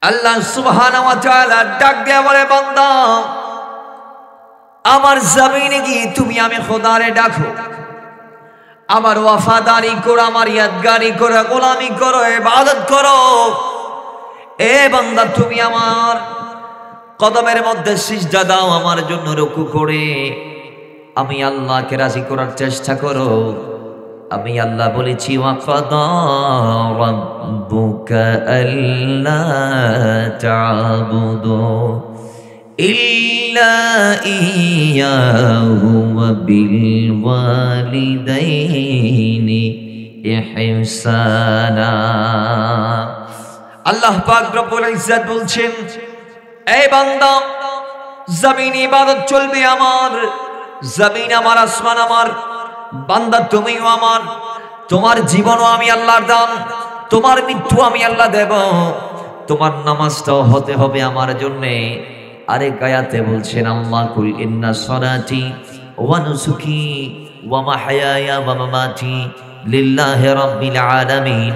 আল্লাহ সুবহানাহু ওয়া তাআলা ডাক দিয়ে বলে, বান্দা আমার জমিনে গিয়ে তুমি আমি খোদারে ডাকো, আমার ওয়াফাদারি করো, আমার ইয়াদগারি করো, গোলামি করো, ইবাদত করো। এ বান্দা তুমি আমার কদমের মধ্যে সিজদা দাও, আমার জন্য রুকু করে আমি আল্লাহকে রাজি করার চেষ্টা করো। আমি আল্লাহ বলেছি, ওয়া কাদা রাব্বুকা আল্লা তা'বুদু ইল্লা ইয়্যাহু ওয়া বিল ওয়ালিদাইনি ইহসানা। আল্লাহ পাক রব্বুল ইজ্জত বলছেন, এই বান্দা জমিন ইবাদত চলবে আমার, জমিন আমার, আসমান আমার, বান্দা তুমিও আমার, তোমার জীবনও আমি আল্লাহর দান, তোমার মৃত্যু আমি আল্লাহ দেব, তোমার নামাজটাও হতে হবে আমার জন্য। আরেক আয়াতে বলছেন আল্লাহ, কুল ইন্না সলাতি ওয়া নুসুকি ওয়া মাহইয়ায়া ওয়া মামাতি লিল্লাহি রাব্বিল আলামিন।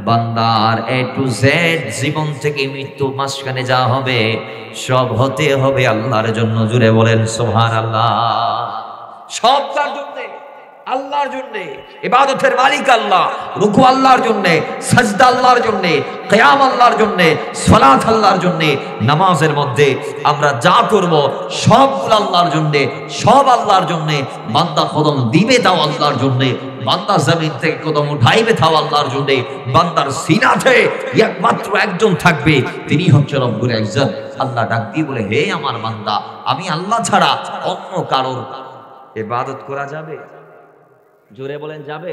বান্দার এ টু জেড জীবন থেকে মৃত্যু মাঝখানে যা হবে সব হতে হবে আল্লাহর জন্য। জুড়ে বলেন সুবহানাল্লাহ। সব তার জন্য, আল্লাহর জন্য। ইবাদতের মালিক আল্লাহ, রুকু আল্লাহর জন্য, সাজদা আল্লাহর জন্য, কিয়াম আল্লাহর জন্য, সালাত আল্লাহর জন্য। নামাজের মধ্যে আমরা যা করব সবগুলো আল্লাহর জন্য, সব আল্লাহর জন্য। বান্দা কদম দিবে তাও আল্লাহর জন্য, বান্দা জমিন থেকে কদম উঠাইবে তাও আল্লাহর জন্য। বান্দার সিনাতে একমাত্র একজন থাকবে, তিনি হচ্ছে রব্বুল ইজ্জত। আল্লাহ ডাক দিয়ে বলে, হে আমার বান্দা, আমি আল্লাহ ছাড়া অন্য কারোর ইবাদত করা যাবে? জোরে বলেন যাবে?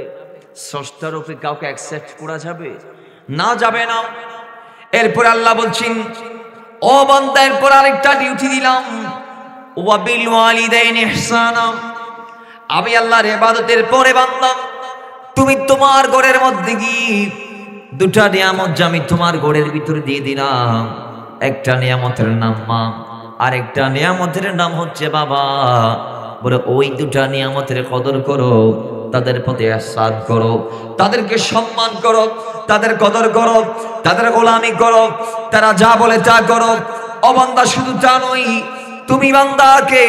স্রষ্টার উপরে কাউকে অ্যাকসেপ্ট করা যাবে না? যাবে না। এরপর আল্লাহ বলছেন, ও বান্দা এরপর আরেকটা ডিউটি দিলাম, ওয়া বিল ওয়ালিদাইনি ইহসানা। আমি আল্লাহর ইবাদতের পরে বান্দা তুমি তোমার ঘরের মধ্যে গিয়ে দুটা নিয়ামত আমি তোমার ঘরের ভিতরে দিয়ে দিলাম। একটা নিয়ামতের নাম মা, আরেকটা নিয়ামতের নাম হচ্ছে বাবা। বলে ওই দুটা নিয়ামতের কদর করো, তাদের প্রতি ইহসান করো, তাদেরকে সম্মান করো, তাদের কদর করো, তাদের গোলামি করো, তারা যা বলে তা করো। ও বান্দা শুধু তা নয়, তুমি বান্দাকে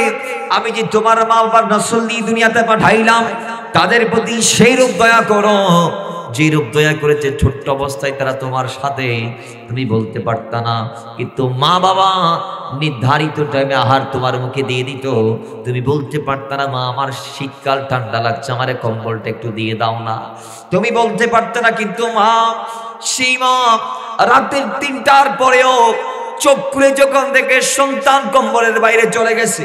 আমি যে তোমার মা বাবার নসল দিয়ে দুনিয়াতে পাঠাইলাম, তাদের প্রতি সেই রূপ দয়া করো যে রূপ দয়া করেছে ছোট্ট অবস্থায় তারা তোমার সাথে, তুমি বলতে পারতা না, কিন্তু মা বাবা নির্ধারিত টাইমে আহার তোমার মুখে দিয়ে দিত, তুমি বলতে পারতা না, মা আমার শীতকাল ঠান্ডা লাগছে, আমারে কম্বলটা একটু দিয়ে দাও না, তুমি বলতে পারতা না, কিন্তু মা, সেই মা রাতের 3টার পরেও চোখ খুলে যখন দেখে সন্তান কম্বলের বাইরে চলে গেছে,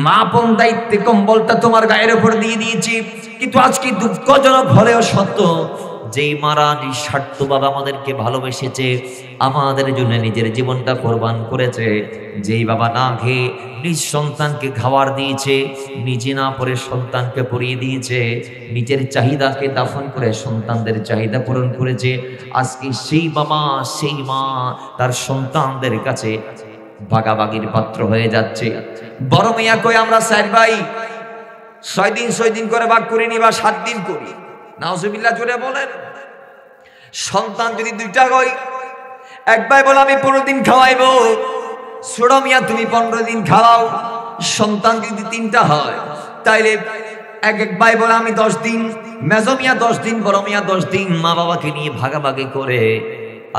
মা আপন দায়িত্বে কম্বলটা তোমার গায়ের উপর দিয়ে দিয়েছি। কিন্তু আজকে দুঃখজনক হলেও সত্য, যেই মারা নিঃস্বার্থভাবে আমাদেরকে ভালোবেসেছে, আমাদের জন্য নিজের জীবনটা কোরবান করেছে, যেই বাবা না খেয়ে নিজ সন্তানকে খাবার দিয়েছে, নিজে না পরে সন্তানকে পরিয়ে দিয়েছে, নিজের চাহিদাকে দাফন করে সন্তানদের চাহিদা পূরণ করেছে, আজকে সেই বাবা সেই মা তার সন্তানদের কাছে ভাগাভাগির পাত্র হয়ে যাচ্ছে। বড় মিয়া কই আমরা 4 ভাই 6 দিন করে ভাগ করে নি, বা 7 দিন করি, নাউজুবিল্লাহ জোরে বলেন। সন্তান যদি 2টা হয়, এক ভাই বলে আমি 15 দিন খাওয়াইবো, ছোট মিয়া তুমি 15 দিন খাওয়াও। সন্তান যদি 3টা হয়, তাইলে এক ভাই বলে আমি 10 দিন, মেজো মিয়া 10 দিন, বড় মিয়া 10 দিন, মা বাবাকে নিয়ে ভাগাভাগি করে।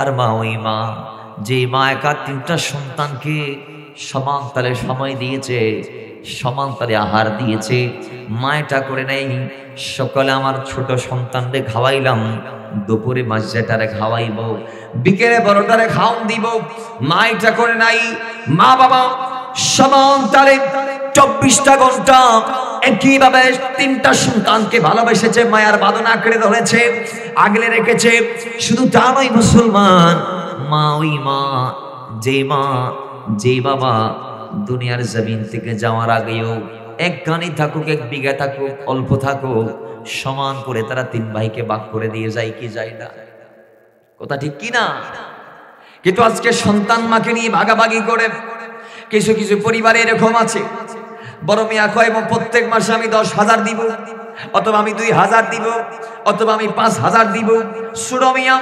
আর মা, ওই মা যে মা একা 3টা সন্তানকে সমান তালে সময় দিয়েছে, সমান তালে আহার দিয়েছে, মা এটা করে নেই, সকালে আমার ছোট সন্তানরে খাওয়াইলাম, দুপুরে মাঝরাটারে খাওয়াইব, বিকেলে বড়টারে খাওয়ান দিব, মা এটা করে নাই। মা বাবা সমান তালে 24টা ঘন্টা একইভাবে 3টা সন্তানকে ভালোবেসেছে, মায়ার বাঁধন আঁকড়ে ধরেছে, আগলে রেখেছে। শুধু তা নয় মুসলমান, মা ওই মা যে বাবা দুনিয়ার জমিন থেকে যাওয়ার আগেও 1 গানি থাকুক, 1 বিঘা থাকুক, অল্প থাকুক, সমান করে তারা 3 ভাইকে ভাগ করে দিয়ে যায় কি যায় না? কথা ঠিক কি না? কিন্তু আজকে সন্তান মাকে নিয়ে ভাগাভাগি করে। কিছু কিছু পরিবারে এরকম আছে, বড় মিয়া কয় প্রত্যেক মাসে আমি 10,000 দিব, অথবা আমি 2,000 দিব, অথবা আমি 5,000 দিব। ছোট মিয়া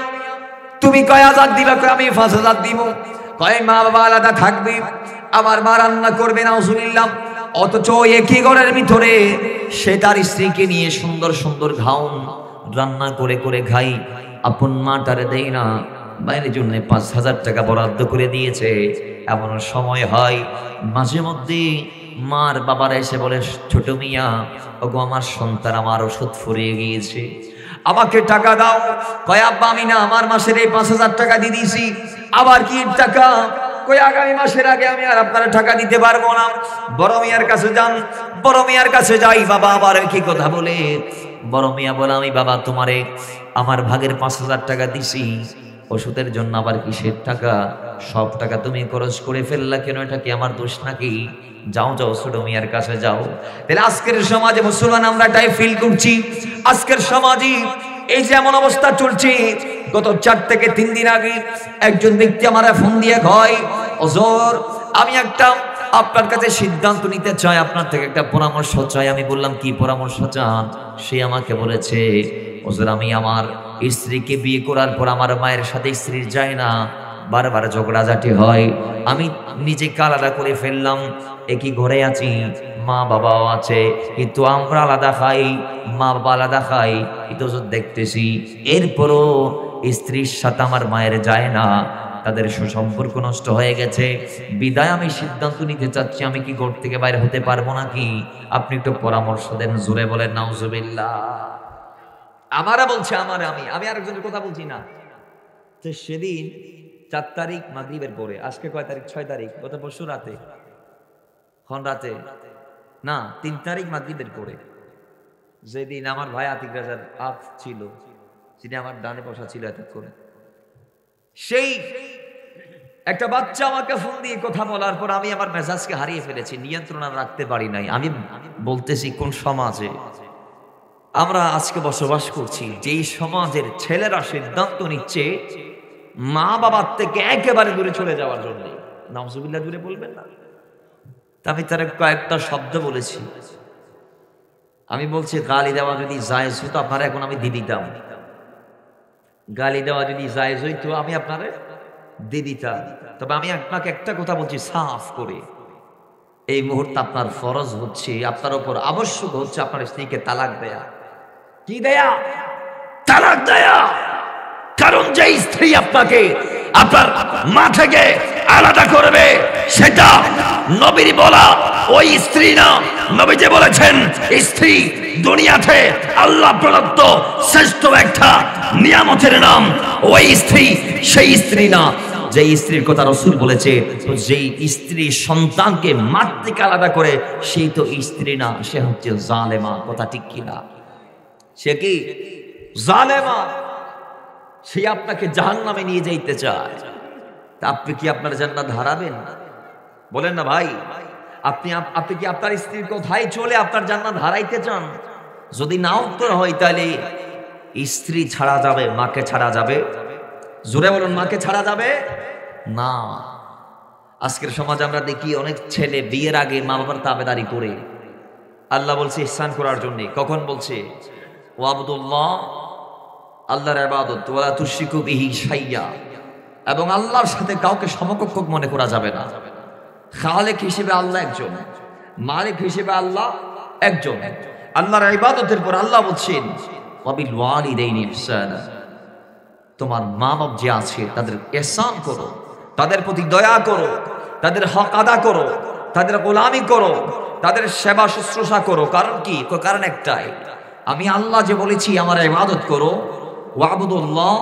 তুমি কয় হাজার দিবা? কয় আমি 5,000 দিব। কয় মা বাবা আলাদা থাকবে, আমার মা রান্না করবে নাউজুবিল্লাহ, অথচ একই ঘরের ভিতরে সে তার স্ত্রীকে নিয়ে সুন্দর সুন্দর খাওন রান্না করে করে খাই। আপন মাটারে দেয় না, বাইরের জন্য ৫,০০০ টাকা বরাদ্দ করে দিয়েছে। এমন সময় হয় মাঝে মধ্যে মার বাবারা এসে বলে, ছোট মিয়া, ওগো আমার সন্তান আমার ওষুধ ফুরিয়ে গিয়েছে, আমাকে টাকা দাও। কয় আব্বা আমি না আমার মাসের এই ৫,০০০ টাকা দিয়ে দিয়েছি, আবার কি টাকা? কই আগামী মাসের আগে আমি আর আপনারা টাকা দিতে পারবো না। বড় মিয়ার কাছে যান, বড় মিয়ার কাছে যাই। বাবা আবার কি কথা বলে? বড় মিয়া বলে, আমি বাবা তোমারে আমার ভাগের ৫,০০০ টাকা দিছি, ওষুধের জন্য আবার কিসের টাকা? সব টাকা তুমি খরচ করে ফেললা কেন? এটা কি আমার দোষ নাকি? যাও যাও ছোট মিয়ার কাছে যাও। তাহলে আজকের সমাজে মুসলমান আমরা এটাই ফিল করছি। আজকের সমাজে এই যে এমন অবস্থা চলছে, গত ৪ থেকে ৩ দিন আগে একজন ব্যক্তি আমার ফোন দিয়ে কয়, ওজোর আমি একটা আপনার কাছে সিদ্ধান্ত নিতে চাই, আপনার থেকে একটা পরামর্শ চাই। আমি বললাম কি পরামর্শ চান? সে আমাকে বলেছে, ওজোর আমি আমার স্ত্রীকে বিয়ে করার পর আমার মায়ের সাথে স্ত্রীর যায় না, বারবার ঝগড়াঝাটি হয়, আমি নিজেকে আলাদা করে ফেললাম, একই ঘরে আছি, মা বাবাও আছে, কিন্তু আমরা আলাদা খাই, মা বাবা আলাদা খাই, কিন্তু দেখতেছি এরপরও স্ত্রীর সাথে আমার মায়ের যায় না, তাদের সুসম্পর্ক নষ্ট হয়ে গেছে। বিদায় আমি সিদ্ধান্ত নিতে চাচ্ছি, আমি কি ঘর থেকে বাইরে হতে পারবো নাকি? আপনি একটু পরামর্শ দেন। জোরে বলেন নাউজুবিল্লাহ। আমারা বলছে আমি আরেকজনের কথা বলছি না। তো সেদিন ৪ তারিখ মাগরিবের পরে, আজকে কয় তারিখ? ৬ তারিখ, গত পরশু রাতে, রাতে না ৩ তারিখ মাগরিবের পরে, যেদিন আমার ভাই আতিক রাজার আপ ছিল, যিনি আমার ডানে বসা ছিল এতক্ষণ, সেই একটা বাচ্চা আমাকে ফোন দিয়ে কথা বলার পর আমি আমার মেজাজকে হারিয়ে ফেলেছি, নিয়ন্ত্রণ আর রাখতে পারি নাই। আমি বলতেছি কোন সমাজে আমরা আজকে বসবাস করছি, যেই সমাজের ছেলেরা সিদ্ধান্ত নিচ্ছে মা বাবার থেকে একেবারে দূরে চলে যাওয়ার জন্য। নাউজুবিল্লাহ দূরে বলবেন না। আমি তার কয়েকটা শব্দ বলেছি। আমি বলছি গালি দেওয়া যদি জায়েজ হতো আপনারা এখন আমি দিয়ে দিতাম, গালি দেওয়া যদি জায়েজ হইতো আমি আপনারা দিয়ে দিতাম। তবে আমি আপনাকে একটা কথা বলছি সাফ করে, এই মুহূর্তে আপনার ফরজ হচ্ছে, আপনার উপর আবশ্যক হচ্ছে আপনার স্ত্রীকে তালাক দেয়া। কি দেয়া? তালাক দেয়া। কারণ যে স্ত্রী আপনাকে আপনার মা থেকে আলাদা করবে, সেটা নবীর বলা ওই স্ত্রী না। নবী যে বলেছেন স্ত্রী দুনিয়াতে আল্লাহ প্রদত্ত শ্রেষ্ঠ একটা নিয়ামতের নাম, ওই স্ত্রী সেই স্ত্রী না যে স্ত্রীর কথা রাসূল বলেছে। তো যেই স্ত্রী সন্তানকে মা থেকে আলাদা করে, সেই তো স্ত্রী না, সে হচ্ছে জালেমা। কথা ঠিক কিনা? সে কি জালেমা? সে আপনাকে জাহান্নামে নিয়ে যাইতে চায়। তা আপনি কি আপনার জান্নাত হারাবেন? বলেন না ভাই, আপনি কি আপনার স্ত্রীর কোথায় চলে আপনার জান্নাত হারাইতে চান? যদি না উত্তর হয় তাহলে স্ত্রী ছাড়া যাবে, মাকে ছাড়া যাবে? জোরে বলুন, মাকে ছাড়া যাবে না। আজকের সমাজে আমরা দেখি অনেক ছেলে বিয়ের আগে মা বাবার তাবেদারি করে। আল্লাহ বলছে ইহসান করার জন্য। কখন বলছে? ওয়াবুদুল্লাহ, আল্লাহর ইবাদত, ওয়ালা তুশরিকু বিহি শাইয়্যা, এবং আল্লাহর সাথে কাউকে সমকক্ষ মনে করা যাবে না। খালেক হিসেবে আল্লাহ একজন, মালিক হিসেবে আল্লাহ একজন। আল্লাহর ইবাদতের পর আল্লাহ বলছেন ওয়াবিল ওয়ালিদাইনি ইহসানা, তোমার মা বাপ যে আছে তাদের ইহসান করো, তাদের প্রতি দয়া করো, তাদের হক আদা করো, তাদের গোলামি করো, তাদের সেবা শুশ্রূষা করো। কারণ কি? কারণ একটাই, আমি আল্লাহ যে বলেছি আমার ইবাদত করো, ওয়াবুদুল্লাহ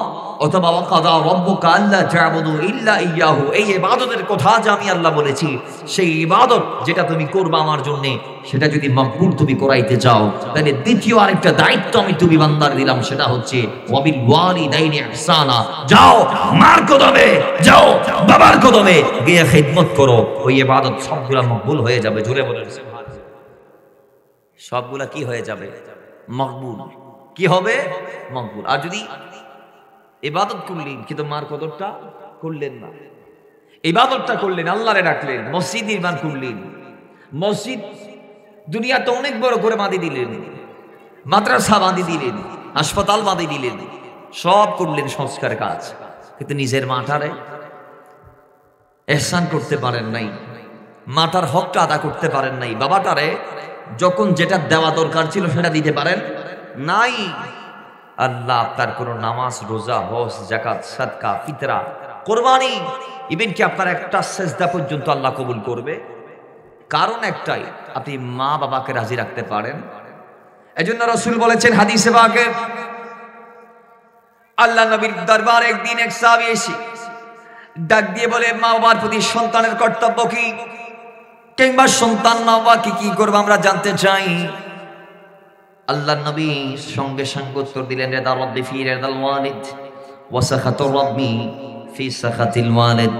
অথবা ওয়াকাদা রাব্বুকা আল্লা তা'বুদু ইল্লা ইয়াহু, এই ইবাদতের কথা যে আমি আল্লাহ বলেছি, সেই ইবাদত যেটা তুমি করবে আমার জন্য, সেটা যদি মকবুল তুমি করাইতে চাও, তাহলে দ্বিতীয় আরেকটা দায়িত্ব আমি তুমি বান্দার দিলাম, সেটা হচ্ছে ওয়াবিল ওয়ালিদাইনি ইহসানা। যাও মার কদমে, যাও বাবার কদমে গিয়ে খিদমত করো, ওই ইবাদত সবগুলা মকবুল হয়ে যাবে। জোরে বলেন সুবহানাল্লাহ। সবগুলা কি হয়ে যাবে? মকবুল। কি হবে? মকবুল। আর যদি ইবাদত করলেন কিন্তু মার কদরটা করলেন না, ইবাদতটা করলেন, আল্লাহরে ডাকলেন, মসজিদ নির্মাণ করলেন, মসজিদ দুনিয়াতে অনেক বড় করে বাঁধি দিলেন, মাদ্রাসা বাঁধি দিলেন, হাসপাতাল বাঁধি দিলেন, সব করলেন সংস্কার কাজ, কিন্তু নিজের মাটারে এহসান করতে পারেন নাই, মাটার হকটা আদা করতে পারেন নাই, বাবাটারে যখন যেটা দেওয়া দরকার ছিল সেটা দিতে পারেন নাই। আল্লাহ আপনার কোনো নামাজ, রোজা, হজ, যাকাত, সাদকা, ফিতরা, কোরবানি, ইভেন কি আপনার একটা সেজদা পর্যন্ত আল্লাহ কবুল করবে? কারণ একটাই, আপনি মা বাবাকে রাজি রাখতে পারেন। এজন্য রাসূল বলেছেন হাদিসে পাকে, আল্লাহ নবীর দরবারে একদিন এক সাহাবী এসে ডাক দিয়ে বলে, মা বাবার প্রতি সন্তানের কর্তব্য কি, কিংবা সন্তান মা বাবাকে কি করবে আমরা জানতে চাই। আল্লাহ নবী সঙ্গে সঙ্গে উত্তর দিলেন, রিদা রাব্বি ফি রিদাল ওয়ালিদ ওয়া সাখাতু রাব্বি ফি সাখাতিল ওয়ালিদ।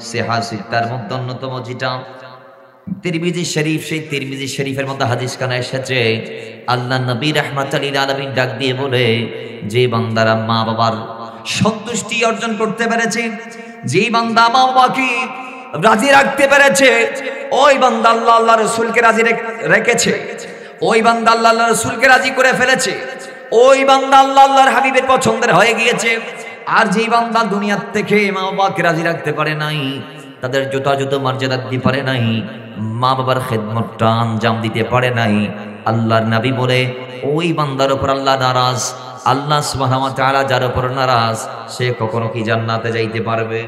সিহাসিতার মধ্যে অন্যতম যেটা তিরমিজি শরীফ, সেই তিরমিজি শরীফের মধ্যে হাদিস কানা এসেছে, আল্লাহ নবী রাহমাতুল লিল আলামিন ডাক দিয়ে বলে, যে বান্দারা মা বাবার সন্তুষ্টি অর্জন করতে পেরেছে, যে বান্দা মা বাবাকে রাজি রাখতে পেরেছে, ওই বান্দা আল্লাহ আল্লাহ রাসূলকে রাজি রেখেছে, ওই বান্দা আল্লাহ আল্লাহ রাসূলকে রাজি করে ফেলেছে, ওই বান্দা আল্লাহ আল্লাহর হাবিবের পছন্দের হয়ে গিয়েছে। আর যে বান্দা দুনিয়ার থেকে মা বাবাকে রাজি রাখতে পারে নাই, তাদের যথাযথ মর্যাদা দিতে পারে নাই, মা বাবার খেদমতটা আঞ্জাম দিতে পারে নাই, আল্লাহর নবী বলে ওই বান্দার উপর আল্লাহ নারাজ। আল্লাহ সুবহানাহু ওয়া তাআলা যার উপর নারাজ, সে কখনো কি জান্নাতে যাইতে পারবে?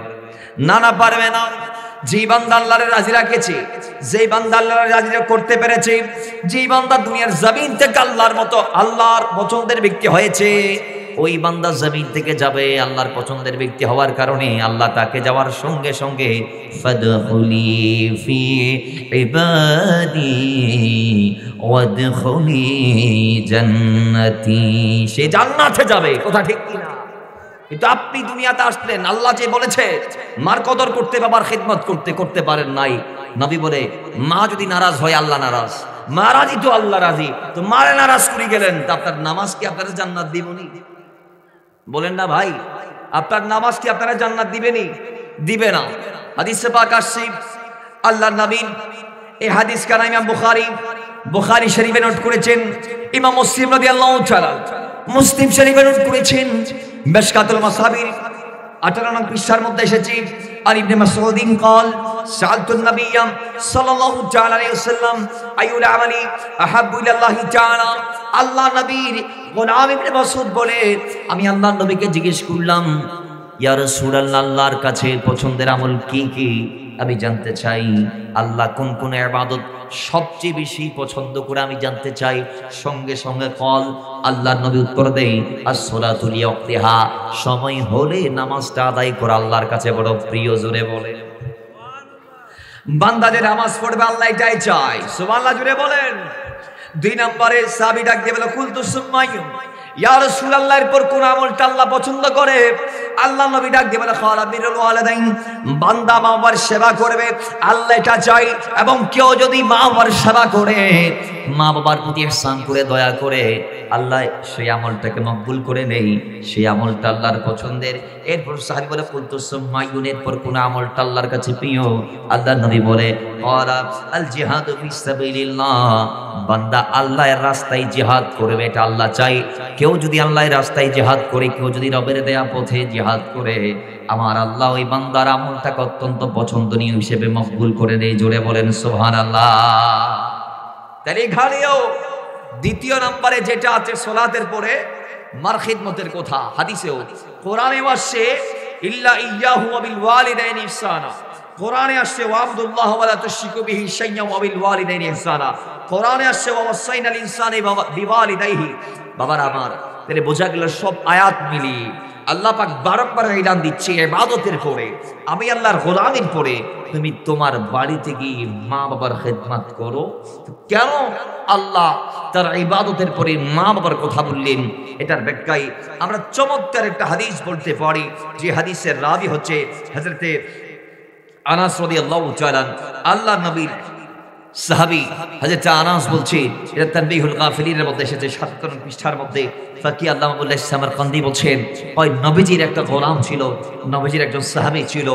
না, না, পারবে না। যে বান্দা আল্লাহরে রাজি রাখেছে, যে বান্দা আল্লাহরে রাজি করতে পেরেছে, যে বান্দা দুনিয়ার জমিন থেকে আল্লাহর মতো আল্লাহর পছন্দের ব্যক্তি হয়েছে, ওই বান্দা জমিন থেকে যাবে আল্লাহর পছন্দের ব্যক্তি হওয়ার কারণে। আল্লাহ তাকে যাওয়ার সঙ্গে সঙ্গে ফাদখুলি ফি ইবাদি ওয়াদখুলি জান্নাতি, সে জান্নাতে যাবে। কথা ঠিক কি না? কিন্তু আপনি দুনিয়াতে আসলেন, আল্লাহ যে বলেছে মার কদর করতে, বাবার খিদমত করতে করতে পারেন নাই। নবী বলে, মা যদি নারাজ হয় আল্লাহ নারাজ, মা রাজি তো আল্লাহ রাজি, তো মারে নারাজ করে গেলেন, তা আপনার নামাজ কি আপনারা জান্নাত দিবনি? বলেন না ভাই, আপনার নামাজ কি আপনারা জান্নাত দিবেনি? দিবে না। হাদিসে পাক আসছে, আল্লাহর নবী এই হাদিস কানা ইমাম বুখারী শরীফে নোট করেছেন, ইমাম মুসলিম রাদিয়াল্লাহু তাআলা মুসলিম শরীফে নোট করেছেন, মিশকাতুল মাসাবির 18 নং পৃষ্ঠার মধ্যে এসেছে, আর ইবনে মাসউদিন قال سألت النبي صلى الله تعالى عليه وسلم أي العمل أحب إلى الله تعالى। আল্লাহ নবীর গোলাম ইবনে মাসউদ বলে, আমি আল্লাহর নবীকে জিজ্ঞেস করলাম, ইয়া রাসূলুল্লাহ, আল্লাহর কাছে পছন্দের আমল কি কি? আমি জানতে চাই আল্লাহ কোন কোন ইবাদত সবচেয়ে বেশি পছন্দ করে আমি জানতে চাই। সঙ্গে সঙ্গে কল আল্লাহর নবী উত্তর দেই, as-সালাতু লিওয়াক্তিহা, সময় হলে নামাজটা আদায় করা আল্লাহর কাছে বড় প্রিয়। জোরে বলে বান্দা যে নামাজ পড়বে আল্লাহ এটাই চায়। সুবহানাল্লাহ, জোরে বলেন। 2 নম্বরে সাহাবী ডাক দিয়ে বলে, কুলতু সুম্মায়ুম, ইয়া রাসূলুল্লাহ, এরপর কোন আমলটা আল্লাহ পছন্দ করে? আল্লাহ নবী ডাক দিয়ে বলে, খালা বিরুল ওয়ালিদাইন, বান্দা মা বাবার সেবা করবে, আল্লাহ এটা চাই। এবং কেউ যদি মা বাবার সেবা করে, মা বাবার প্রতি ইহসান করে, দয়া করে, আল্লাহ সেই আমলটাকে মকবুল করে নেই, সেই আমলটা আল্লাহর পছন্দের। এরপর সাহাবী বলে, কুলতু সুম্মায়ুন, এরপর কোন আমলটা আল্লাহর কাছে প্রিয়? আল্লাহ নবী বলে, ক্বালা আল জিহাদু ফিস সাবিলিল্লাহ, বান্দা আল্লাহর রাস্তায় জিহাদ করবে, এটা আল্লাহ চাই। কেউ যদি আল্লাহর রাস্তায় জিহাদ করে, কেউ যদি রবের দেয়া পথে জিহাদ করে, আমার আল্লাহ ওই বান্দার আমলটাকে অত্যন্ত পছন্দনীয় হিসেবে মকবুল করে নেই। জোরে বলেন সুবহানাল্লাহ। তাহলে এখানেও 2 নম্বরে যেটা আছে সালাতের পরে মার খিদমতের কথা, হাদিসেও কোরআনেও আসছে, ইল্লা ইয়াহু ওয়া বিল ওয়ালিদাইনি ইহসানা। কোরআনে আসছে ওয়াবুদুল্লাহ ওয়া লা তুশরিকু বিহি শাইয়্যান ওয়া বিল ওয়ালিদাইনি ইহসানা। কোরআনে আসছে ওয়া ওয়াসাইনাল ইনসানা বিওয়ালিদাইহি। বাবার আমার, তাহলে বোঝা গেল সব আয়াত মিলিয়ে আল্লাহ পাক বারবার এলান দিচ্ছে, ইবাদতের পরে, আমি আল্লাহর গোলামের পরে তুমি তোমার বাড়িতে গিয়ে মা বাবার খেদমত করো। কেন আল্লাহ তার ইবাদতের পরে মা বাবার কথা বললেন? এটার ব্যাখ্যায় আমরা চমৎকার একটা হাদিস বলতে পারি, যে হাদিসের রাবি হচ্ছে হযরতে আনাস রাদিয়াল্লাহু তাআলা। আল্লাহ নবীর সাহাবী হযরত আনাস বলছে, এটা তানবীহুল গাফিলিনের মধ্যে এসেছে 57 পৃষ্ঠার মধ্যে। ফাকি আল্লামা আবুল্লাহ সামারকান্দি বলছেন, ওই নবীজির একটা গোলাম ছিল, নবীজির একজন সাহাবী ছিল,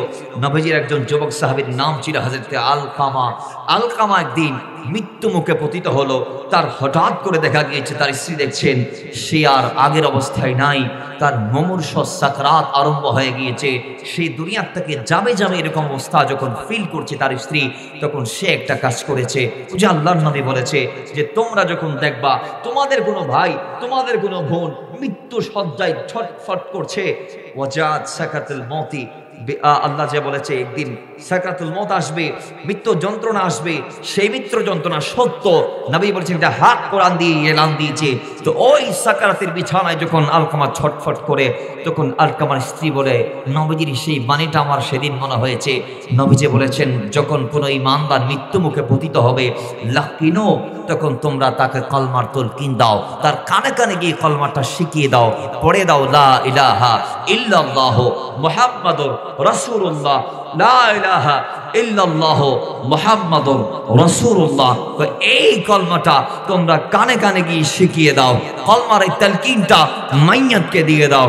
নবীজির একজন যুবক সাহাবীর নাম ছিল হযরত আলকামা। আলকামা একদিন মৃত্যু মুখে পতিত হলো। তার হঠাৎ করে দেখা গিয়েছে, তার স্ত্রী দেখছেন সে আর আগের অবস্থায় নাই, তার মুমূর্ষ সাকরাত আরম্ভ হয়ে গিয়েছে, সে দুনিয়ার থেকে যাবে যাবে এরকম অবস্থা যখন ফিল করছে তার স্ত্রী, তখন সে একটা কাজ করেছে। যে আল্লাহর নবী বলেছে যে তোমরা যখন দেখবা তোমাদের কোনো ভাই, তোমাদের কোনো বোন মৃত্যু সজ্জায় ছটফট করছে, ওয়াজাত সাকাতুল মৌতি, আল্লাহ যে বলেছে একদিন সাকাতুল মৌত আসবে, মৃত্যু যন্ত্রণা আসবে, সেই মৃত্যু যন্ত্রণা সত্য, নবী বলেছেন এটা হাত কোরআন দিয়ে এলান দিয়েছে। তো ওই সাকারাতের বিছানায় যখন আলকামা ছটফট করে, তখন আলকামার স্ত্রী বলে, নবীজির সেই বাণীটা আমার সেদিন মনে হয়েছে। নবীজি বলেছেন যখন কোনো ঈমানদার মৃত্যু মুখে পতিত হবে লাকিনো, তখন তোমরা তাকে কলমার তালকিন দাও, তার কানে কানে গিয়ে কলমাটা শিখিয়ে দাও, পড়ে দাও লা ইলাহা ইল্লাল্লাহ মুহাম্মাদুর রাসূলুল্লাহ, লা ইলাহা ইল্লাল্লাহ মুহাম্মাদুর রাসূলুল্লাহ। এই কলমাটা তোমরা কানে কানে গিয়ে শিখিয়ে দাও, কলমার এই তালকিনটা মাইয়াতকে দিয়ে দাও।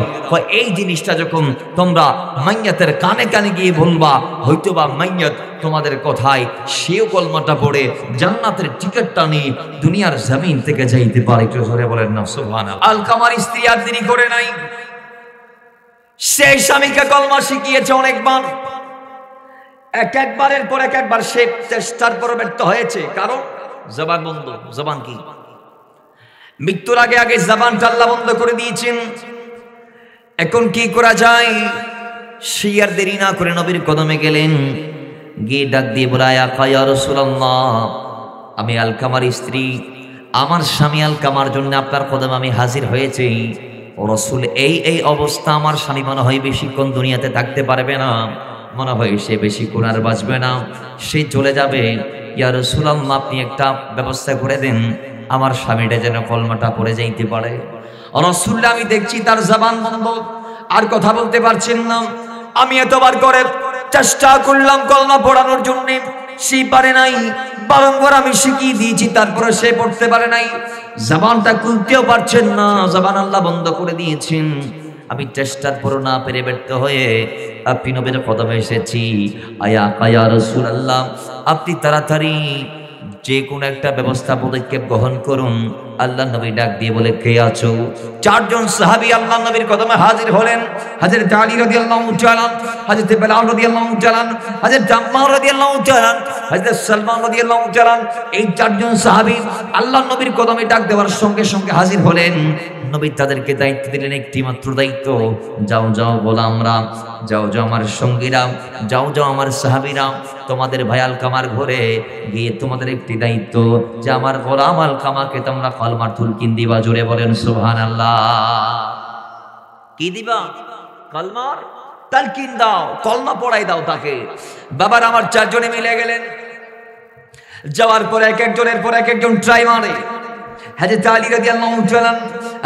এই জিনিসটা যখন তোমরা মাইয়াতের কানে কানে গিয়ে বলবা, হয়তোবা মাইয়াত তোমাদের কথায় সেও কলমাটা পড়ে জান্নাতের টিকিটটা নিয়ে দুনিয়ার জমিন থেকে যাইতে পারে। একটু জোরে বলেন না সুবহানাল্লাহ। আলকামার স্ত্রী আর দেরি করে নাই, সেই স্বামীকে কলমা শিখিয়েছে অনেকবার, একবারের পর একবার সে চেষ্টার পর ব্যর্থ হয়েছে, কারণ জবান বন্ধ। জবান কি? মৃত্যুর আগে আগে জবানটা আল্লাহ বন্ধ করে দিয়েছেন। এখন কি করা যায়? সে আর দেরি না করে নবীর কদমে গেলেন, গিয়ে ডাক দিয়ে বলে, ইয়া রাসূলুল্লাহ, আমি আলকামার স্ত্রী, আমার স্বামী আলকামার জন্য আপনার কদমে আমি হাজির হয়েছি। ও রাসূল, এই অবস্থা আমার স্বামী মনে হয় বেশিক্ষণ দুনিয়াতে থাকতে পারবে না, মনে হয় সে বেশিক্ষণ আর বাঁচবে না, সে চলে যাবে। ইয়া রাসূলুল্লাহ, আপনি একটা ব্যবস্থা করে দেন, আমার স্বামীটা যেন কলমাটা পড়ে যাইতে পারে। রাসূলুল্লাহ, আমি দেখছি তার জবান বন্ধ, আর কথা বলতে পারছেন না। আমি এতবার করে চেষ্টা করলাম কলমা পড়ানোর জন্য, সে পারে নাই। বারংবার আমি শিখিয়ে দিয়েছি, তারপরে সে পড়তে পারে নাই, জবানটা খুলতেও পারছেন না, জবান আল্লাহ বন্ধ করে দিয়েছেন। আমি চেষ্টার পর না পেরে ব্যর্থ হয়ে আপনি নবীর কদমে এসেছি। ইয়া রাসূলুল্লাহ, আপনি তাড়াতাড়ি যে কোনো একটা ব্যবস্থা পদক্ষেপ গ্রহণ করুন। আল্লাহ নবী ডাক দিয়ে বলে, কে আছো? চারজন সাহাবী আল্লাহ নবীর কদমে হাজির হলেন। হযরত আলী রাদিয়াল্লাহু তাআলা, হযরত বেলাল রাদিয়াল্লাহু তাআলা, হযরত আম্মার রাদিয়াল্লাহু তাআলা, হযরত সালমান রাদিয়াল্লাহু তাআলা, এই চারজন সাহাবী আল্লাহ নবীর কদমে ডাক দেওয়ার সঙ্গে সঙ্গে হাজির হলেন। নবী তাদেরকে দায়িত্ব দিলেন, একটি মাত্র দায়িত্ব, যাও যাও গোলামরা, যাও যাও আমার সঙ্গীরা, যাও যাও আমার সাহাবীরা, তোমাদের ভাই আলকামার ঘরে গিয়ে তোমাদের একটি দায়িত্ব যে আমার গোলাম আলকামাকে তোমরা কলমার তুলকিন দিবা। জোরে বলেন সুবহানাল্লাহ। কি দিবা? কলমার তালকিন দাও, কলমা পড়াই দাও তাকে। বাবার আমার চারজনে মিলে গেলেন, যাওয়ার পর এক একজনের পর এক একজন ট্রাই মারে। হযরত আলী রাদিয়াল্লাহু তাআলা,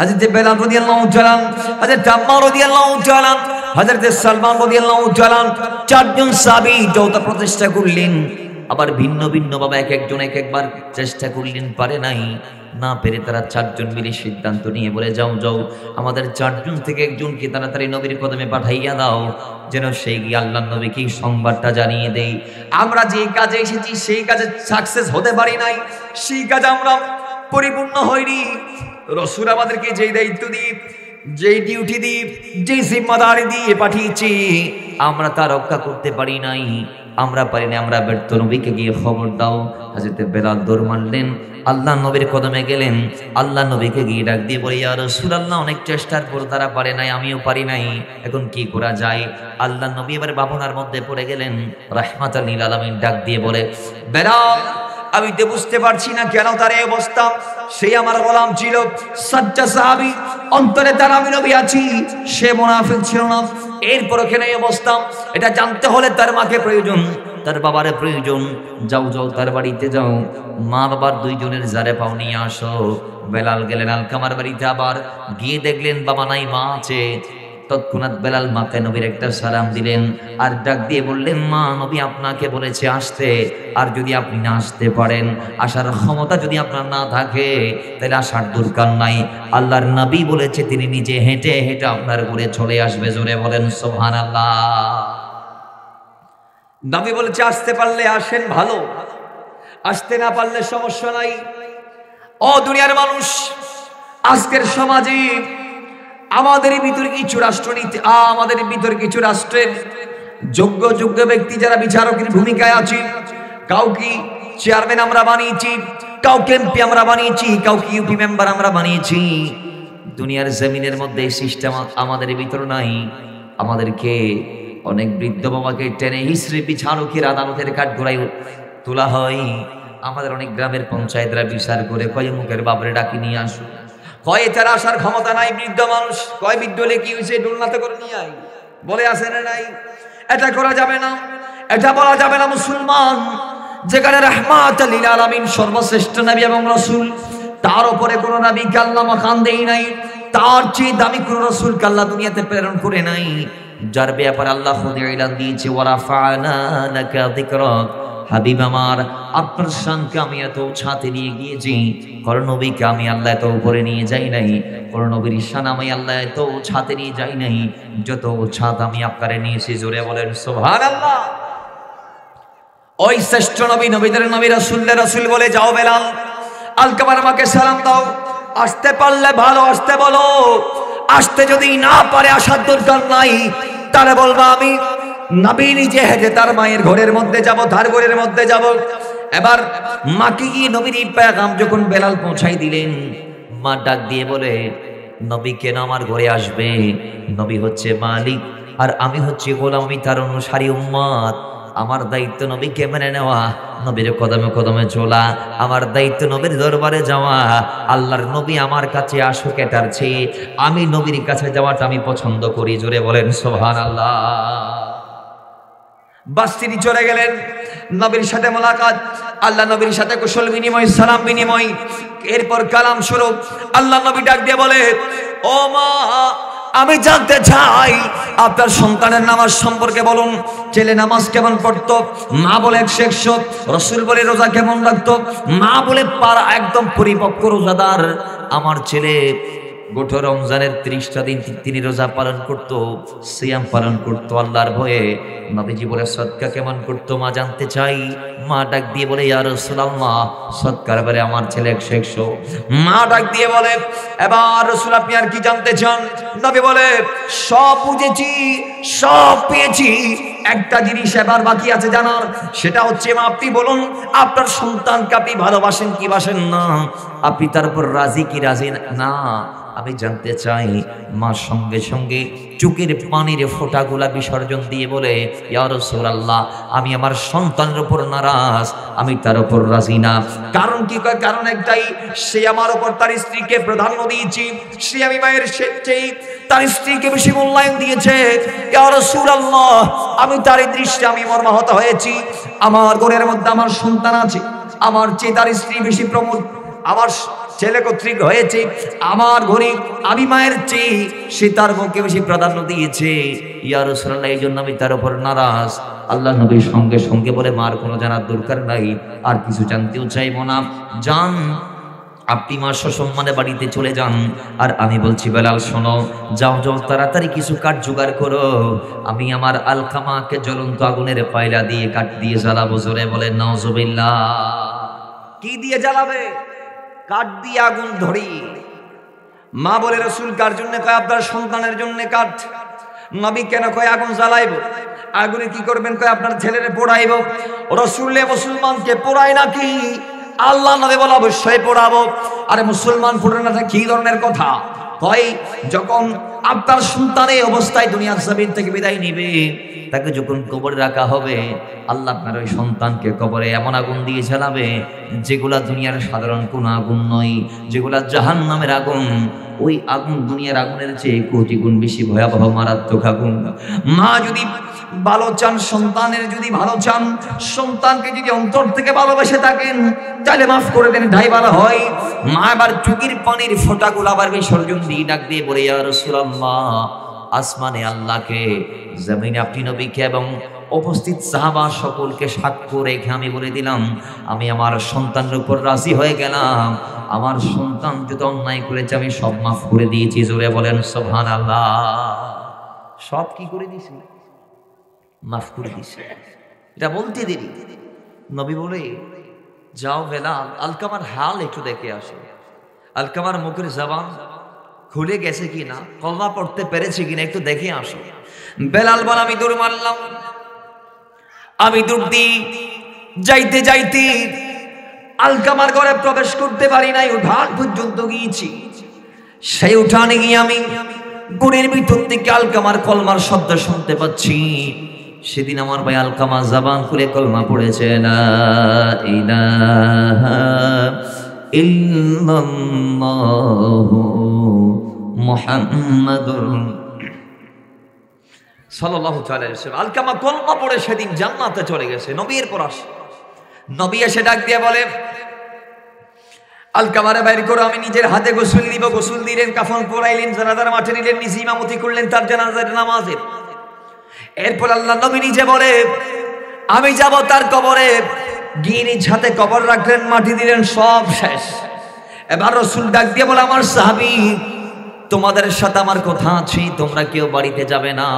হযরত বেলাল রাদিয়াল্লাহু তাআলা, হযরত আম্মার রাদিয়াল্লাহু তাআলা, হযরত সালমান রাদিয়াল্লাহু তাআলা, চারজন সাহাবী যৌথ প্রচেষ্টা করলেন। আবার ভিন্ন ভিন্ন ভাবে এক একজন এক একবার চেষ্টা করলেন, পারে নাই। না পেরে তারা চারজন মিলে সিদ্ধান্ত নিয়ে বলে, যাও যাও আমাদের চারজন থেকে একজনকে তাড়াতাড়ি নবীর কদমে পাঠাইয়া দাও, যেন সেই গিয়ে আল্লাহর নবীকে সংবাদটা জানিয়ে দেই। আমরা যে কাজে এসেছি সেই কাজে সাকসেস হতে পারি নাই, সেই কাজে আমরা পরিপূর্ণ হয়নি। রাসূল আমাদেরকে যেই দায়িত্ব দিয়ে, যেই ডিউটি দিয়ে, যেই জিম্মাদারি দিয়ে পাঠিয়েছি, আমরা তা রক্ষা করতে পারি নাই, আমরা পারি না, আমরা ব্যর্থ। নবীকে গিয়ে খবর দাও। হযরত বেলাল দৌড় মারলেন, আল্লাহ নবীর কদমে গেলেন। আল্লাহ নবীকে গিয়ে ডাক দিয়ে বলে, ইয়া রাসূলুল্লাহ, অনেক চেষ্টার পর তারা পারে নাই, আমিও পারি নাই, এখন কি করা যায়? আল্লাহ নবী এবার ভাবনার মধ্যে পড়ে গেলেন। রাহমাতাল লিল আলামিন ডাক দিয়ে বলে, বেলাল, আমি তো বুঝতে পারছি না কেন তার এই অবস্থা। সেই আমার গোলাম ছিল, সাজ্জা সাহাবী, অন্তরে তার আমি নবী আছি, সে মুনাফিক ছিল না। এরপর কেন এই অবস্থা, এটা জানতে হলে তার মাকে প্রয়োজন, তার বাবারে প্রয়োজন। যাও যাও তার বাড়িতে যাও, মা বাবার দুইজনের জারে পাও নিয়ে আসো। বেলাল গেলেন আলকামার বাড়িতে, আবার গিয়ে দেখলেন বাবা নাই, মা আছে। তৎক্ষণাৎ বেলাল মাকে নবীর একটা সালাম দিলেন আর ডাক দিয়ে বললেন, মা, নবী আপনাকে বলেছে আসতে, আর যদি আপনি না আসতে পারেন, আসার ক্ষমতা যদি আপনার না থাকে, তাহলে আসার দরকার নাই। আল্লাহর নবী বলেছে তিনি নিজে হেঁটে হেঁটে আপনার ঘরে চলে আসবে। জোরে বলেন সুবহানাল্লাহ। নবী বলেছে আসতে পারলে আসেন, ভালো, আসতে না পারলে সমস্যা নাই। ও দুনিয়ার মানুষ, আজকের সমাজে আমাদের ভিতরে কিছু রাষ্ট্রনীতি, আমাদের ভিতরে কিছু রাষ্ট্রের যোগ্য যোগ্য ব্যক্তি যারা বিচারকের ভূমিকায় আছে, কাউকে চেয়ারম্যান আমরা বানিয়েছি, কাউকে এমপি আমরা বানিয়েছি, কাউকে ইউপি মেম্বার আমরা বানিয়েছি। দুনিয়ার জমিনের মধ্যে এই সিস্টেম আমাদের ভিতরে নাই। আমাদেরকে অনেক বৃদ্ধ বাবাকে টেনে হিসড়ে বিচারকের আদালতের কাঠগড়ায় তোলা হয়। আমাদের অনেক গ্রামের পঞ্চায়েতরা বিচার করে কয় মুখের বাবরে ডাকি নিয়ে আসো, কয় তারা আসার ক্ষমতা নাই বৃদ্ধ মানুষ, কয় বৃদ্ধ হলে কি হয়েছে ডোলনাতে করে নিয়ে আই, বলে আসে না নাই। এটা করা যাবে না, এটা বলা যাবে না। মুসলমান যেখানে রাহমাতুল লিল আলামিন সর্বশ্রেষ্ঠ নবী এবং রাসূল, তার উপরে কোন নবীকে আল্লাহ মাকাম দেই নাই, তার চেয়ে দামি কোন রাসূলকে আল্লাহ দুনিয়াতে প্রেরণ করে নাই, যার ব্যাপারে আল্লাহ খুদ এলান দিয়েছে, ওয়া রাফা'না লাকা যিকরাক। হাবিব আমার, আপনার শানকে আমি এত ছাতে নিয়ে গিয়েছি, কোন নবীকে আমি আল্লাহ এত উপরে নিয়ে যাই নাই, কোন নবীর শান আমি আল্লাহ এত ছাতে নিয়ে যাই নাই যত ছাত আমি আপনারে নিয়েছি। জোরে বলেন সুবহানাল্লাহ। ওই শ্রেষ্ঠ নবী, নবীদের নবী, রাসূলের রাসূল বলে, যাও বেলাল, আলকামার মাকে সালাম দাও, আসতে পারলে ভালো, আসতে বলো, আসতে যদি না পারে আসার দরকার নাই, তাহলে বলবা আমি নবী নিজে হেঁটে তার মায়ের ঘরের মধ্যে যাব, তার ঘরের মধ্যে যাব। এবার মাকে গিয়ে নবীর এই পেগাম যখন বেলাল পৌঁছাই দিলেন, মা ডাক দিয়ে বলে, নবী কেন আমার ঘরে আসবে? নবী হচ্ছে মালিক আর আমি হচ্ছে গোলাম, আমি তার অনুসারী উম্মত। আমার দায়িত্ব নবীকে মেনে নেওয়া, নবীর কদমে কদমে চলা, আমার দায়িত্ব নবীর দরবারে যাওয়া। আল্লাহর নবী আমার কাছে আসুক এটার চেয়ে আমি নবীর কাছে যাওয়াটা আমি পছন্দ করি। জোরে বলেন সুবহানাল্লাহ। বাস তিনি চলে গেলেন, নবীর সাথে মোলাকাত, আল্লাহ নবীর সাথে কুশল বিনিময়, সালাম বিনিময়, এরপর কালাম শুরু। আল্লাহ নবী ডাক দিয়ে বলে, ও মা, আমি জানতে চাই আপনার সন্তানের নামাজ সম্পর্কে বলুন। ছেলে নামাজ কেমন পড়তো? মা বলে 100। রাসূল বলে রোজা কেমন রাখতো? মা বলে পারা একদম পরিপক্ক রোজাদার। আমার ছেলে গোটা রমজানের 30টা দিন তিনি রোজা পালন করতো, সিয়াম পালন করতো আল্লাহর ভয়ে। নবীজি বলে সদকা কেমন করতো? মা জানতে চাই। মা ডাক দিয়ে বলে, ইয়া রাসূলুল্লাহ, সদকার বেলায় আমার ছেলে 100। মা ডাক দিয়ে বলে, এবার রাসূল আপনি আর কি জানতে চান? নবী বলে, সব বুঝেছি, সব পেয়েছি, একটা জিনিস এবার বাকি আছে জানার, সেটা হচ্ছে মা আপনি বলুন আপনার সন্তানকে আপনি ভালোবাসেন কি বাসেন না, আপনি তার উপর রাজি কি রাজি না, আমি জানতে চাই। মা সঙ্গে সঙ্গে চোখের পানির ফোঁটাগুলা বিসর্জন দিয়ে বলে, ইয়া রাসূলুল্লাহ, আমি আমার সন্তানের উপর নারাজ, আমি তার উপর রাজি না। কারণ কি? কারণ একটাই, সে আমার উপর তার স্ত্রীকে প্রাধান্য দিয়েছে, সে আমি মায়ের চেয়ে তার স্ত্রীকে বেশি মূল্যায়ন দিয়েছে। ইয়া রাসূলুল্লাহ, আমি তার দৃষ্টি আমি মর্মাহত হয়েছি। আমার ঘরের মধ্যে আমার সন্তান আছে, আমার চেয়ে তার স্ত্রী বেশি প্রমুখ, আমার ছেলে কর্তৃক হয়েছে, আমার ঘরে আমি মায়ের চেয়ে সে তার মুখে বেশি প্রাধান্য দিয়েছে। ইয়া রাসূলুল্লাহ, এই জন্য আমি তার উপর নারাজ। আল্লাহ নবী সঙ্গে সঙ্গে বলে, মার কোনো জানার দরকার নাই, আর কিছু জানতেও চাইব না, যান আপনি মা সসম্মানে বাড়িতে চলে যান। আর আমি বলছি, বেলাল শোনো, যাও যাও তাড়াতাড়ি কিছু কাঠ জোগাড় করো, আমি আমার আলকামাকে জ্বলন্ত আগুনের পায়লা দিয়ে কাঠ দিয়ে জ্বালাবো। জোরে বলে নাউজুবিল্লাহ। কি দিয়ে জ্বালাবে? কাঠ দিয়ে আগুন ধরি। মা বলে, রাসূল কার জন্য? কয় আপনার সন্তানের জন্য কাঠ। নবী কেন? কয় আগুন জ্বালাইব। আগুনে কি করবেন? কয় আপনার ছেলেরে পোড়াইব। রাসূল মুসলমানকে পোড়ায় নাকি? আল্লাহ নবী বলে, অবশ্যই পোড়াবো। আরে মুসলমান পোড়ানো কি ধরনের কথা? কয় যখন আপনার সন্তান এই অবস্থায় দুনিয়ার জমিন থেকে বিদায় নিবে, তাকে যখন কবরে রাখা হবে, আল্লাহ আপনার ওই সন্তানকে কবরে এমন আগুন দিয়ে জ্বালাবে যেগুলা দুনিয়ার সাধারণ কোন আগুন নয়, যেগুলা জাহান্নামের আগুন। ওই আগুন দুনিয়ার আগুনের চেয়ে কোটি গুণ বেশি ভয়াবহ, মারাত্মক আগুন। মা যদি ভালো চান, সন্তানের যদি ভালো চান, সন্তানকে যদি অন্তর থেকে ভালোবেসে থাকেন, তাহলে মাফ করে দেন, ঢাই ভালো হয়। মা আবার চোখের পানির ফোঁটাগুলো আবার বিসর্জন দিয়ে ডাক দিয়ে বলে, ইয়া রাসূলুল্লাহ, আসমানে আল্লাহকে, জমিনে আপনি নবীকে এবং উপস্থিত সাহাবা সকলকে সাক্ষ্য রেখে আমি বলে দিলাম, আমি আমার সন্তানের উপর রাজি হয়ে গেলাম। আমার সন্তান যদি অন্যায় করেছে আমি সব মাফ করে দিয়েছি। জোরে বলেন সুবহানাল্লাহ। সব কি করে দিয়েছি? মাফ করে দিয়েছি। এটা বলতে দেরি। নবী বলে, যাও বেলাল, আলকামার হাল একটু দেখে আসো। আলকামার মুখের জবান খুলে গেছে কিনা, কলমা পড়তে পেরেছে কিনা একটু দেখে আসো। বেলাল বল, আমি দৌড় মারলাম। আমি দৌড় দিই, যাইতে যাইতে আলকামার ঘরে প্রবেশ করতে পারি নাই, উঠান পর্যন্ত গিয়েছি। সেই উঠানে গিয়ে আমি গুড়ের ভিতর থেকে আলকামার কলমার শব্দ শুনতে পাচ্ছি। সেদিন আমার ভাই আলকামা জবান খুলে কলমা পড়েছে, লা ইলাহা ইল্লাল্লাহু মুহাম্মাদুর সাল্লাল্লাহু তাআলা আলাইহি ওয়াসাল্লাম। আলকামা কলমা পড়ে সেদিন জান্নাতে চলে গেছে। নবীর পর আসে, নবী এসে ডাক দিয়ে বলে, আলকামারে বাইর করে আমি নিজের হাতে গোসল দিব। গোসল দিলেন, কাফন পরাইলেন, জানাজার মাঠে নিলেন, নিজে ইমামতি করলেন তার জানাজার নামাজের। এরপর আল্লাহ নবী নিজে বলে, আমি যাব তার কবরে। গিয়ে নিজ হাতে কবর রাখলেন, মাটি দিলেন, সব শেষ। এবার রাসূল ডাক দিয়ে বলে, আমার সাহাবী, তোমাদের সাথে আমার কথা আছে, তোমরা কেউ বাড়িতে যাবে না।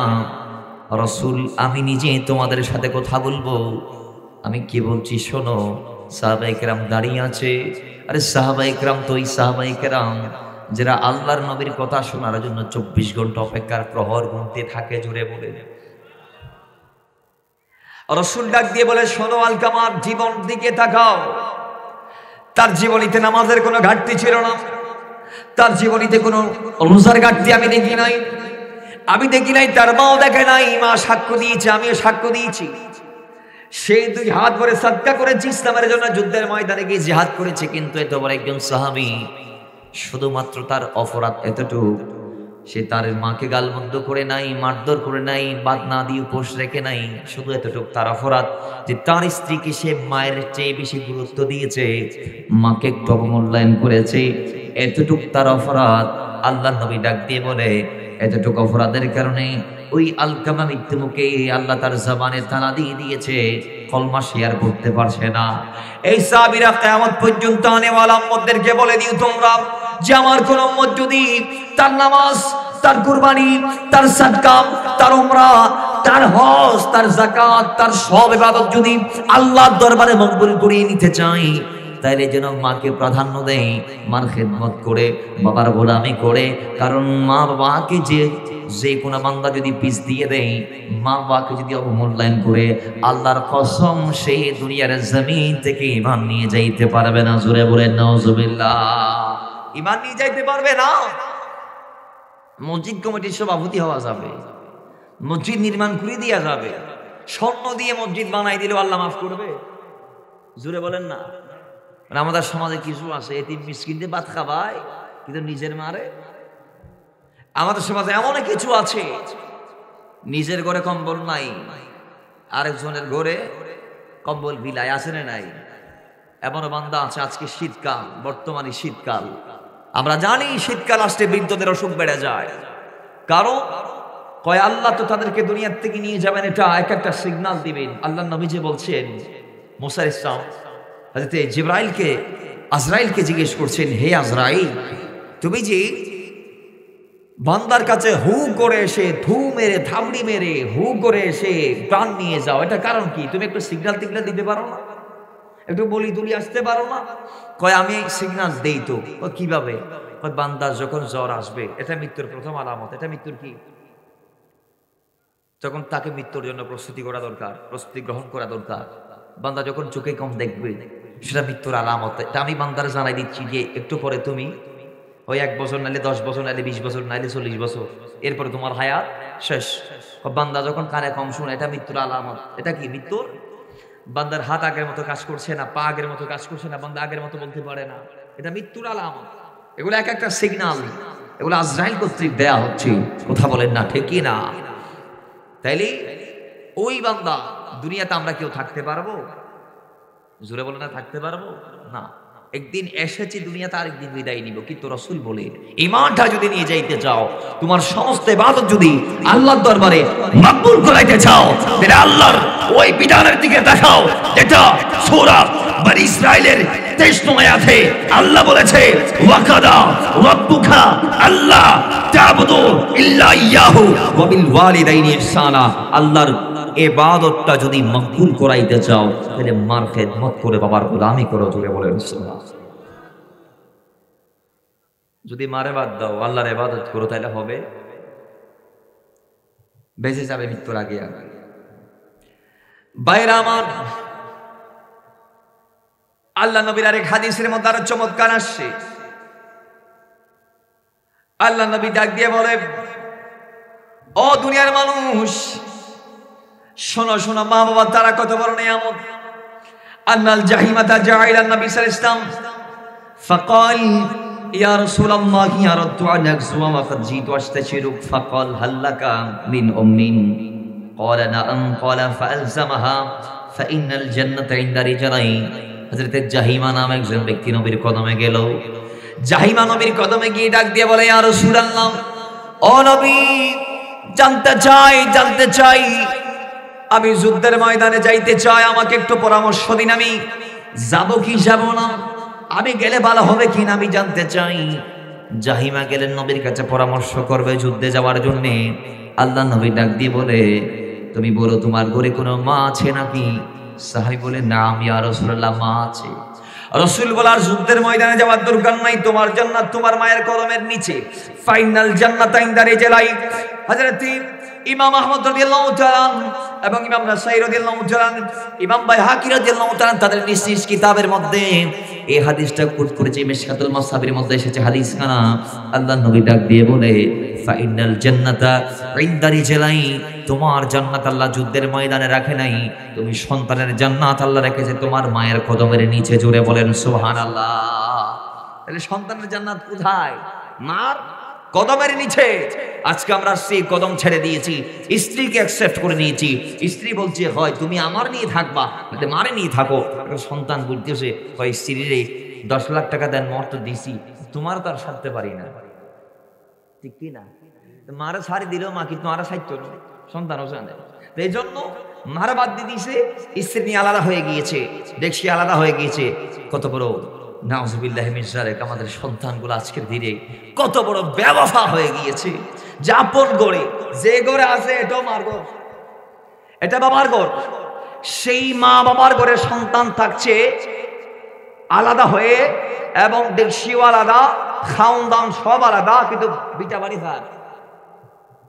রাসূল, আমি নিজে তোমাদের সাথে কথা বলবো। আমি কি বলছি শোনো। সাহাবায়ে কেরাম দাঁড়িয়ে আছে। আরে সাহাবায়ে কেরাম তো ওই সাহাবায়ে কেরাম যারা আল্লাহর নবীর কথা শোনার জন্য 24 ঘন্টা অপেক্ষার প্রহর গুনতে থাকে। জোরে বলে রাসূল ডাক দিয়ে বলে, শোনো, আলকামার জীবন দিকে তাকাও। তার জীবনীতে নামাজের কোনো ঘাটতি ছিল না, তার জীবনীতে কোনো রোজার ঘাটতি আমি দেখি নাই। আমি দেখি নাই, তার মাও দেখে নাই। মা সাক্ষ্য দিয়েছে, আমিও সাক্ষ্য দিয়েছি। সেই দুই হাত ভরে সাদকা করেছে, ইসলামের জন্য যুদ্ধের ময়দানে গিয়ে জিহাদ করেছে। কিন্তু এত বড় একজন সাহাবী, শুধুমাত্র তার অপরাধ এতটুকু, সে তার মাকে গালমন্দ করে নাই, মারধর করে নাই, বাদ না দিয়ে উপোস রেখে নাই। শুধু এতটুকু তার অপরাধ যে তার স্ত্রীকে সে মায়ের চেয়ে বেশি গুরুত্ব দিয়েছে, মাকে একটু অবমূল্যায়ন করেছে। এতটুকু তার অপরাধ। আল্লাহ নবী ডাক দিয়ে বলে, এতটুকু অপরাধের কারণে ওই আলকামা মৃত্যুমুখে আল্লাহ তার জবানে তালা দিয়ে দিয়েছে, কলমা শেয়ার করতে পারছে না। এই সাহাবীরা কিয়ামত পর্যন্ত আনেওয়ালা উম্মতদেরকে বলে দিও তোমরা, যে আমার কোন উম্মত যদি তার নামাজ, তার কুরবানি, তার সাদকা, তার উমরা, তার হজ, তার যাকাত, তার সব ইবাদত যদি আল্লাহর দরবারে মকবুল করিয়ে নিতে চায়, তাইলে যেন মাকে প্রাধান্য দেয়, মার খেদমত করে, বাবার গোলামি করে। কারণ মা বাবাকে যে কোনো বান্দা যদি পিছ দিয়ে দেয়, মা বাবাকে যদি অবমূল্যায়ন করে, আল্লাহর কসম সেই দুনিয়ার জমিন থেকে ঈমান নিয়ে যাইতে পারবে না। জোরে বলেন নাউজুবিল্লাহ। ঈমান নিয়ে যাইতে পারবে না। মসজিদ কমিটির সভাপতি হওয়া যাবে, মসজিদ নির্মাণ করে দেওয়া যাবে, স্বর্ণ দিয়ে মসজিদ বানাই দিলেও আল্লাহ মাফ করবে? জোরে বলেন না। আমাদের সমাজে কিছু আছে, এতিম মিসকিনদের ভাত খাওয়ায় কিন্তু নিজের মারে। আমাদের সমাজে এমন কিছু আছে, নিজের ঘরে কম্বল নাই, আরেকজনের ঘরে কম্বল বিলায়। আছে না নাই? এমনও বান্দা আছে, আজকে শীতকাল, বর্তমানে শীতকাল, আমরা জানি শীতকাল আসলে বৃদ্ধদের অসুখ বেড়ে যায়। কারণ কয় আল্লাহ তো তাদেরকে দুনিয়ার থেকে নিয়ে যাবেন, এটা এক একটা সিগন্যাল দিবেন। আল্লাহ নবী যে বলছেন, মুসা ইসলাম হযরত জিবরাইলকে, আজরাইলকে জিজ্ঞেস করছেন, হে আজরাইল, তুমি যে বান্দার কাছে হু করে এসে, ধু মেরে, থাবড়ি মেরে, হু করে এসে প্রাণ নিয়ে যাও, এটা কারণ কি? তুমি একটু সিগন্যাল টিগন্যাল দিতে পারো না? একটু বলি তুলি আসতে পারো না? কয় আমি সিগন্যাল দেই তো। কিভাবে? কয় বান্দার যখন জ্বর আসবে, এটা মৃত্যুর প্রথম আলামত। এটা মৃত্যুর কি? তখন তাকে মৃত্যুর জন্য প্রস্তুতি করা দরকার, প্রস্তুতি গ্রহণ করা দরকার। বান্দা যখন চোখে কম দেখবে, সেটা মৃত্যুর আলামত। এটা আমি বান্দার জানাই দিচ্ছি যে একটু পরে তুমি ওই 1 বছর, নাইলে 10 বছর, নাইলে 20 বছর, নাইলে 40 বছর, এরপরে তোমার হায়াত শেষ। বান্দা যখন কানে কম শুনে, এটা মৃত্যুর আলামত। এটা কি? মৃত্যুর। বান্দার হাত আগের মতো কাজ করছে না, পা আগের মতো কাজ করছে না, বান্দা আগের মতো বলতে পারে না, এটা মৃত্যুর আলামত। এগুলো এক একটা সিগন্যাল, এগুলো আজরাইল কর্তৃক দেয়া হচ্ছে। কথা বলেন না, ঠিক কি না? তাইলে ওই বান্দা দুনিয়াতে আমরা কেউ থাকতে পারবো? জোরে বলে না, থাকতে পারবো না। একদিন এসেছি দুনিয়াতে, আরেকদিন বিদায় নিব। কিন্তু রাসূল বলে ঈমানটা যদি নিয়ে যাইতে চাও, তোমার সমস্ত ইবাদত যদি আল্লাহর দরবারে মকবুল করাইতে চাও, তাহলে আল্লাহর ওই বিধানের দিকে দেখাও যেটা সূরা বনী ইসরাইলের 23 নং আয়াতে আল্লাহ বলেছে, ওয়াকাদা রাব্বুকা আল্লাহ তা'বুদু ইল্লা ইয়াহু ওয়া বিল ওয়ালিদাইনি ইহসানা। আল্লাহর ইবাদতটা যদি মকবুল করাইতে চাও, তাহলে মার খেদমত করে বাবার গোলামি করো। জোরে বলেন সুবহানাল্লাহ। যদি মারে বাদ দাও, আল্লাহর ইবাদত করো, তাহলে হবে? বেঁচে যাবে মৃত্যুর আগে। বাইরা আমার, আল্লাহ নবীর আরেক হাদিসের মধ্যে আরো চমৎকার আসছে। আল্লাহ নবী ডাক দিয়ে বলে, ও দুনিয়ার মানুষ, শোনো শোনো, মা বাবা তারা কত বড় নিয়ামত। আন্নাল জাহিমাতা জাইলান নবী সাল্লাল্লাহু আলাইহি ওয়াসাল্লাম ফাকাল ইয়া রাসূলুল্লাহ আরাদতু আন আকসুমা ওয়া কাদ জিতু আশতাশিরুক ফাকাল হাল লাকা মিন উম্মিন ক্বালা নাআম ক্বালা ফাআলজামাহা ফাইন্নাল জান্নাতা ইনদা রিজালাইন। হযরত জাহিমা নামে একজন ব্যক্তি নবীর কদমে গেল। জাহিমা নবীর কদমে গিয়ে ডাক দিয়ে বলে, ইয়া রাসূলুল্লাহ, ও নবী, জানতে চাই আমি যুদ্ধের ময়দানে যাইতে চাই, আমাকে একটু পরামর্শ দিন। আমি যাব কি যাব না, আমি গেলে ভালো হবে কিনা আমি জানতে চাই। জাহিমা গেলেন নবীর কাছে পরামর্শ করবে যুদ্ধে যাওয়ার জন্য। আল্লাহ নবী ডাক দিয়ে বলে, তুমি বলো তোমার ঘরে কোনো মা আছে নাকি? সাহাবী বলে, নাম ইয়া রাসূলুল্লাহ, মা আছে। রাসূল বলার যুদ্ধের ময়দানে যাওয়ার দরকার নাই, তোমার জান্নাত তোমার মায়ের কদমের নিচে। ফাইনাল জান্নাত ইনদা রিজালাই। হযরত ইমাম আহমদ রাদিয়াল্লাহু তাআলা এবং ইমাম নাসাই রাদিয়াল্লাহু তাআলা, ইমাম বাইহাকি রাদিয়াল্লাহু তাআলা তাদের নিজ নিজ কিতাবের মধ্যে এই হাদিসটা কোট করেছে। মিশকাতুল মাসাবির মধ্যে এসেছে হাদিস খানা। আল্লাহ নবী ডাক দিয়ে বলে, ফাইনাল জান্নাতা ইনদা রিজালাই, তোমার জান্নাত আল্লাহ যুদ্ধের ময়দানে রাখে নাই, তুমি সন্তানের জান্নাত আল্লাহ রেখেছে তোমার মায়ের কদমের নিচে। জোরে বলেন সুবহানাল্লাহ। তাহলে সন্তানের জান্নাত কোথায়? মার কদমের নিচে। আজকে আমরা সেই কদম ছেড়ে দিয়েছি, স্ত্রীকে অ্যাকসেপ্ট করে নিয়েছি। স্ত্রী বলছে, হয় তুমি আমার নিয়ে থাকবা, নাতে মারে নিয়ে থাকো। সন্তান বুঝতেছে, হয় স্ত্রীরে 10 লাখ টাকা দেন, মর তো দিছি, তোমার তো আর সারতে পারি না, ঠিক কি না? মারা ছাড়ি দিলেও মা কিন্তু মারা সাইতো না, সন্তানও জানে। এই জন্য মারা বাদ দিয়ে দিয়েছে, স্ত্রী নিয়ে আলাদা হয়ে গিয়েছে, দেখছি আলাদা হয়ে গিয়েছে। কত বড় নাউজুবিল্লাহি মিন যালিক, আমাদের সন্তানগুলো আজকের দিনে কত বড় বেওয়াফা হয়ে গিয়েছে। যাপন গড়ে, যে গড়ে আছে এটাও মার ঘর, এটা বাবার ঘর। সেই মা বাবার ঘরে সন্তান থাকছে আলাদা হয়ে, এবং দেখছিও আলাদা, খাওন দান সব আলাদা, কিন্তু বিটা বাড়ি খার।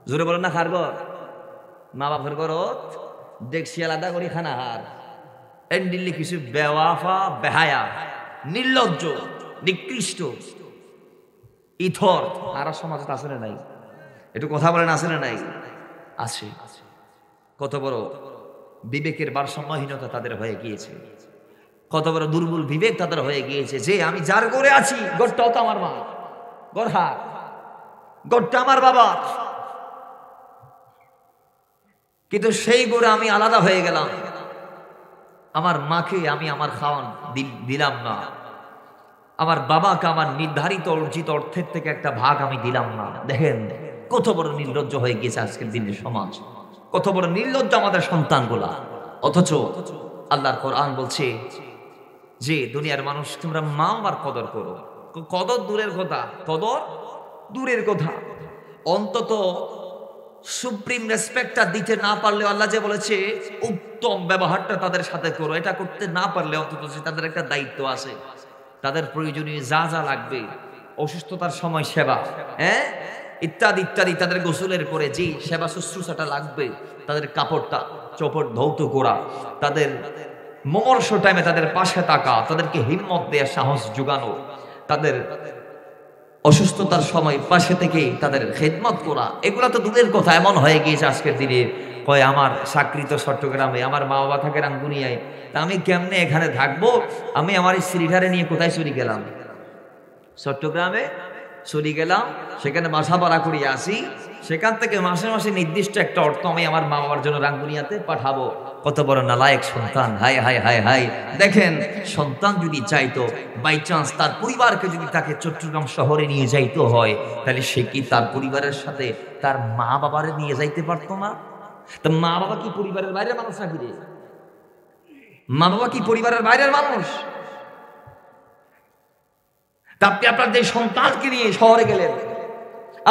জোরে বলেন না, খার ঘর। মা বাপের ঘরত দেখছি আলাদা করি খানা হার। এন্ডিল্লি কিছু বেওয়াফা, বেহায়া, নির্লজ্জ, নিকৃষ্ট, ইথর আর সমাজে আছে না নাই? একটু কথা বলেন, আছে না নাই? আছে। কত বড় বিবেকের ভারসাম্যহীনতা তাদের হয়ে গিয়েছে, কত বড় দুর্বল বিবেক তাদের হয়ে গিয়েছে, যে আমি যার ঘরে আছি, ঘরটাও তো আমার মা, ঘরটা আমার বাবা, কিন্তু সেই ঘরে আমি আলাদা হয়ে গেলাম। আমার মাকে আমি আমার খাওয়ান দিলাম না, আমার বাবাকে আমার নির্ধারিত অর্জিত অর্থের থেকে একটা ভাগ আমি দিলাম না। দেখেন কত বড় নির্লজ্জ হয়ে গিয়েছে আজকের দিনের সমাজ, কত বড় নির্লজ্জ আমাদের সন্তানগুলা। অথচ আল্লাহর কোরআন বলছে যে দুনিয়ার মানুষ, তোমরা মা বাবার কদর করো। কদর দূরের কথা, কদর দূরের কথা, অন্তত সুপ্রিম রেসপেক্টটা দিতে না পারলে, আল্লাহ যে বলেছে উত্তম ব্যবহারটা তাদের সাথে করো, এটা করতে না পারলে অন্তত তাদের একটা দায়িত্ব আছে, তাদের প্রয়োজনীয় যা যা লাগবে, অসুস্থতার সময় সেবা, ইত্যাদি ইত্যাদি, তাদের গোসলের পরে যে সেবা শুশ্রূষাটা লাগবে, তাদের কাপড়টা চোপড় ধৌত করা, তাদের মমর্ষ টাইমে তাদের পাশে থাকা, তাদেরকে হিম্মত দেয়া, সাহস যোগানো, তাদের অসুস্থতার সময় পাশে থেকে তাদের খেদমত করা, এগুলা তো দূরের কথা। এমন হয়ে গিয়েছে আজকের দিনে, কয় আমার চাকরি তো চট্টগ্রামে, আমার মা বাবা থাকে রাঙ্গুনিয়ায়, তা আমি কেমনে এখানে থাকবো? আমি আমার স্ত্রীটারে নিয়ে কোথায় চলে গেলাম? চট্টগ্রামে চলে গেলাম, সেখানে বাসা ভাড়া করিয়ে আসি, সেখান থেকে মাসে মাসে নির্দিষ্ট একটা অর্থ আমি আমার মা বাবার জন্য রাঙ্গুনিয়াতে পাঠাবো। কত বড় নালায়েক সন্তান! High high high high! দেখেন, সন্তান যদি চাইতো বাই চান্স তার পরিবারকে যদি তাকে চট্টগ্রাম শহরে নিয়ে যাইতে হয়, তাহলে সে কি তার পরিবারের সাথে তার মা বাবারে নিয়ে যাইতে পারতো না? তা মা বাবা কি পরিবারের বাইরের মানুষ নাকি রে? মা বাবা কি পরিবারের বাইরের মানুষ? তা আপনি আপনার যে সন্তানকে নিয়ে শহরে গেলেন,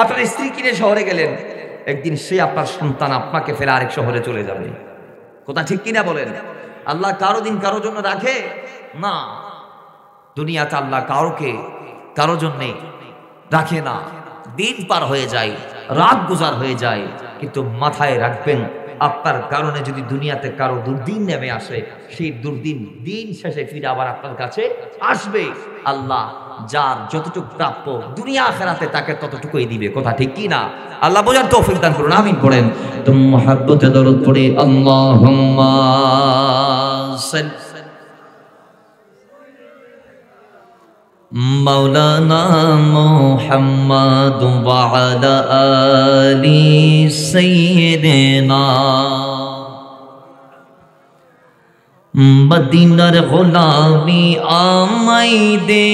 আপনার স্ত্রীকে নিয়ে শহরে গেলেন, একদিন সে আপনার সন্তান আপনাকে ফেলে আরেক শহরে চলে যাবে। কথা ঠিক কিনা বলেন? আল্লাহ কারো দিন কারোর জন্য রাখে না। দুনিয়াতে আল্লাহ কারোকে কারো জন্যে রাখে না। দিন পার হয়ে যায়, রাত গুজার হয়ে যায়, কিন্তু মাথায় রাখবেন, আপনার কারণে যদি দুনিয়াতে কারো দুর্দিন নেমে আসে, সেই দুর্দিন দিন শেষে ফিরে আবার আপনার কাছে আসবে। আল্লাহ যার যতটুকু প্রাপ্য দুনিয়া আখিরাতে তাকে ততটুকুই দিবে। কথা ঠিক কি না? আল্লাহ বোঝার তৌফিক দান করুন, আমিন পড়েন। তো মুহাব্বতে দরুদ পড়ে আল্লাহুম্মা সাল্লি মাওলানা মুহাম্মাদ ওয়া আলা আলি সাইয়্যিদিনা। মদিনার গোলামি আমাই দে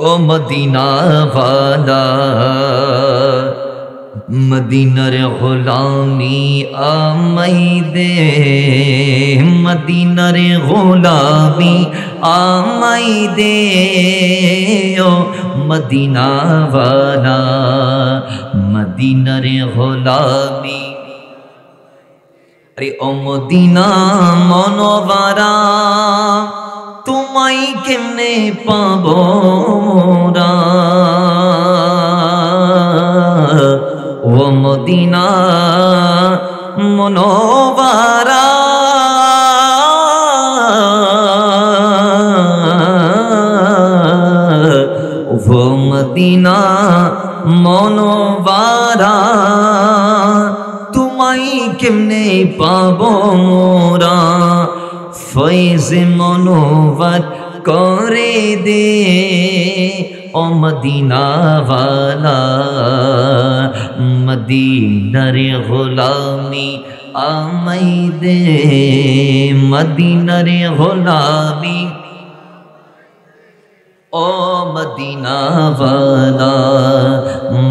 ও মদিনা ওয়ালা, মদিনার গোলামি আমাই দে, মদিনার গোলামি আমাই দে ও মদিনা ওয়ালা, মদিনার গোলামি। আরে ও মদিনা মনোবারা, তোমায় কেমনে পাবো মোরা, ও মদিনা মনোবারা, ও মদিনা মনোবারা, তোমায় কেমনে পাবো মোরা, ফয়েজ মনোবার করে দে ও মদিনা ওয়ালা, মদিনার গোলামি আমাই দে, মদিনার গোলামি ও মদিনা ওয়ালা,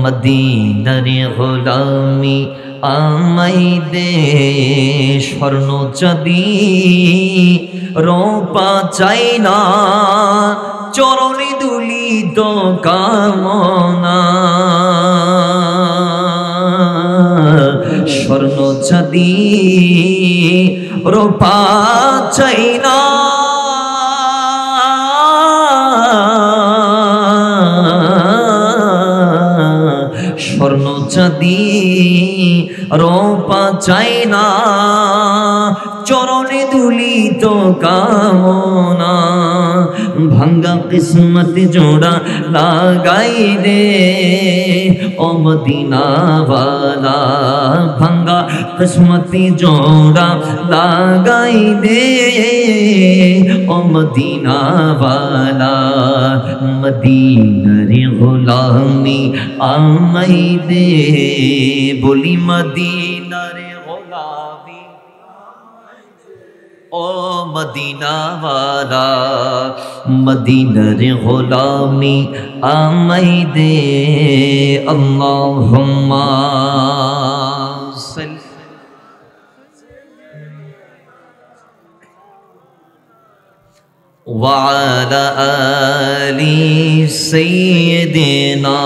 মদিনার গোলামি আমাই দে। স্বর্ণ চাঁদি রূপা চাই না, চরণে দুলিত কামনা, স্বর্ণ চাঁদি রূপা চাই না, স্বর্ণ চাঁদি রূপা চাই না, চরণে দুলিত কামনা, ভাঙ্গা কিসমত জোড়া লাগাই দে ও মদিনা ওয়ালা, ভাঙ্গা কিসমত জোড়া লাগাই দে ও মদিনা ওয়ালা, মদিনার গোলামি আমাই দে, বলি মদিনার গোলামি ও মদিনা ওয়ালা, মদিনার গোলামি আমাই দে। আল্লাহুম্মা সাল্লি ওয়া আলা আলি সাইয়্যিদিনা।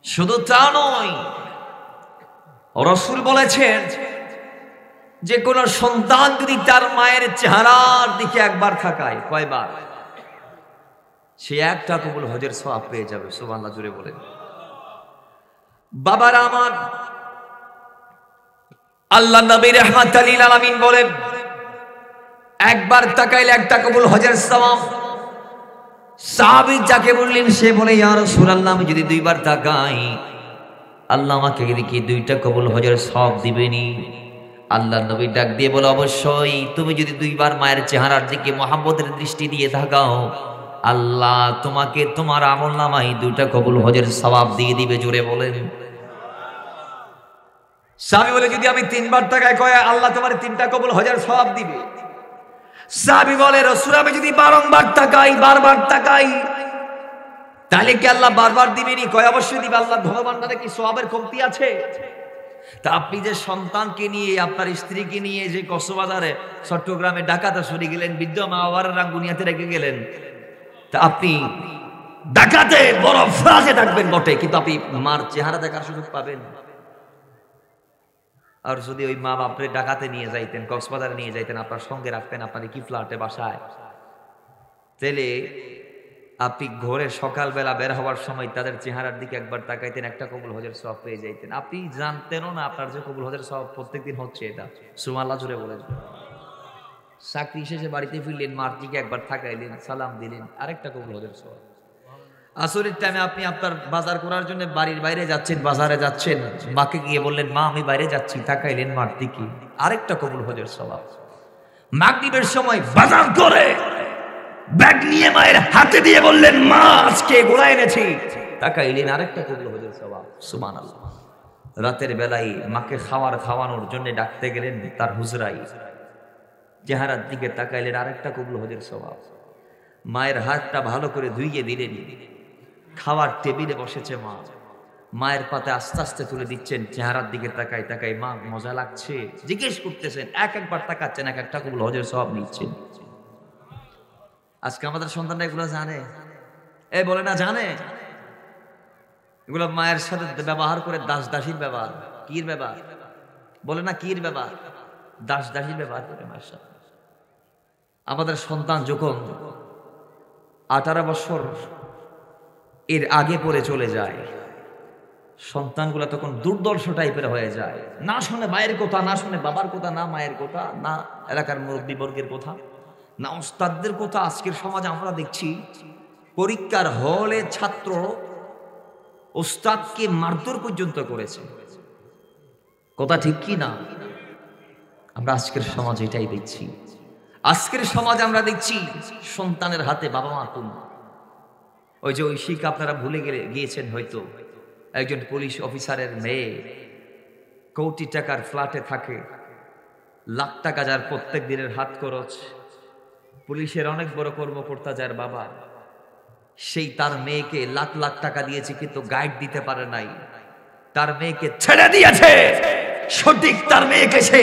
শুধু তা নয়, রাসূল বলেছেন যে কোন সন্তান যদি তার মায়ের চেহারার দিকে একবার তাকায়, কয়বার? সে একটা কবুল হজের সওয়াব পেয়ে যাবে। সুবহানাল্লাহ, জুড়ে বলেন। বাবারা আমার, আল্লাহ নবী রাহমাতুল লিল আলামিন বলেন, একবার তাকাইলে একটা কবুল হজের সওয়াব। সাহাবী যাকে বললেন সে বলে, ইয়া রাসূলুল্লাহ, আমি যদি দুইবার তাকাই আল্লাহ আমাকে কি দুইটা কবুল হজের সওয়াব দিবেনি? আল্লাহ নবী ডাক দিয়ে বলে, অবশ্যই। তুমি যদি দুইবার মায়ের চেহারার দিকে মহব্বতের দৃষ্টি দিয়ে তাকাও, আল্লাহ তোমাকে তোমার আমলনামায় 2টা কবুল হজের সওয়াব দিয়ে দিবে। জোরে বলেন। সাহাবী বলে যদি আমি 3বার টাকায় কয় আল্লাহ তোমার 3টা কবুল হজের সওয়াব দিবে। সাহাবী বলে রাসূল আমি যদি বারংবার তাকাই বারবার তাকাই তাহলে কি আল্লাহ বারবার দিবেনি? কয় অবশ্যই দিবে। আল্লাহ ধনভাণ্ডারে কি সওয়াবের কমতি আছে? তা আপনি যে সন্তানকে নিয়ে আপনার স্ত্রীকে নিয়ে যে কক্সবাজারে চট্টগ্রামে ডাকাতে সরে গেলেন, বৃদ্ধ মা বাবার রাঙ্গুনিয়াতে রেখে গেলেন, তা আপনি ডাকাতে বড় ফ্রাজে থাকবেন বটে, কিন্তু আপনি মার চেহারা দেখার সুযোগ পাবেন। আর যদি ওই মা বাপরে ডাকাতে নিয়ে যাইতেন, কক্সবাজারে নিয়ে যাইতেন, আপনার সঙ্গে রাখতেন আপনার কি ফ্ল্যাটে বাসায়, তাহলে আপনি ঘরে সকালবেলা বের হওয়ার সময় তাদের চেহারার দিকে একবার তাকাইতেন, একটা কবুল হজের সওয়াব পেয়ে যাইতেন। আপনি জানতেনও না আপনার যে কবুল হজের সওয়াব প্রত্যেকদিন হচ্ছে। এটা সুবহানাল্লাহ জুড়ে বলেন। চাকরি শেষে বাড়িতে ফিরলেন, মার দিকে একবার তাকাইলেন, সালাম দিলেন, আরেকটা কবুল হজের সওয়াব। আসরের টাইমে আপনি আপনার বাজার করার জন্য বাড়ির বাইরে যাচ্ছেন, বাজারে যাচ্ছেন, মাকে গিয়ে বললেন মা আমি বাইরে যাচ্ছি, তাকাইলেন মার দিকে, আরেকটা কবুল হজের সওয়াব। মাগরিবের সময় বাজার করে ব্যাগ নিয়ে মায়ের হাতে দিয়ে বললেন মা আজকে গোড়া এনেছি, তাকাইলেন, আরেকটা কবুল হজের সওয়াব। সুবহানাল্লাহ। রাতের বেলায় মাকে খাওয়ানোর জন্য ডাকতে গেলেন তার হুজরাই, চেহারার দিকে তাকাইলেন, আরেকটা কবুল হজের সওয়াব। মায়ের হাতটা ভালো করে ধুইয়ে দিলেন, খাওয়ার টেবিলে বসেছে মা, মায়ের পাতে আস্তে আস্তে তুলে দিচ্ছেন, চেহারার দিকে তাকাই তাকাই মা মজা লাগছে জিজ্ঞেস করতেছেন, একবার তাকাচ্ছেন, এক একটা কবুল হজের সওয়াব নিচ্ছেন। আজকে আমাদের সন্তানরা এগুলো জানে? এ বলে না জানে? এগুলো মায়ের সাথে ব্যবহার করে দাস দাসীর ব্যবহার। কির ব্যবহার বলে না, কির ব্যবহার, দাস দাসীর ব্যবহার করে মায়ের সাথে। আমাদের সন্তান যখন 18 বছর এর আগে পরে চলে যায়, সন্তানগুলা তখন দুর্দর্শ টাইপের হয়ে যায়, না শুনে মায়ের কথা, না শুনে বাবার কথা, না মায়ের কথা, না এলাকার মুরব্বী বর্গের কথা, না ওস্তাদদের কথা। আজকের সমাজে আমরা দেখছি পরীক্ষার হলে ছাত্র ওস্তাদকে মারধর পর্যন্ত করেছে। কথা ঠিক কি না? আমরা আজকের সমাজ এটাই দেখছি। আজকের সমাজ আমরা দেখছি সন্তানের হাতে বাবা মা তুম। ওই যে ঐশিক আপনারা ভুলে গিয়েছেন হয়তো, একজন পুলিশ অফিসারের মেয়ে কোটি টাকার ফ্ল্যাটে থাকে, লাখ টাকা যার প্রত্যেক দিনের হাত খরচ, পুলিশের অনেক বড় কর্মকর্তা যার বাবা, সেই তার মেয়েকে লাখ লাখ টাকা দিয়েছে কিন্তু গাইড দিতে পারে নাই, তার মেয়েকে ছেড়ে দিয়েছে। সঠিক তার মেয়েকে সে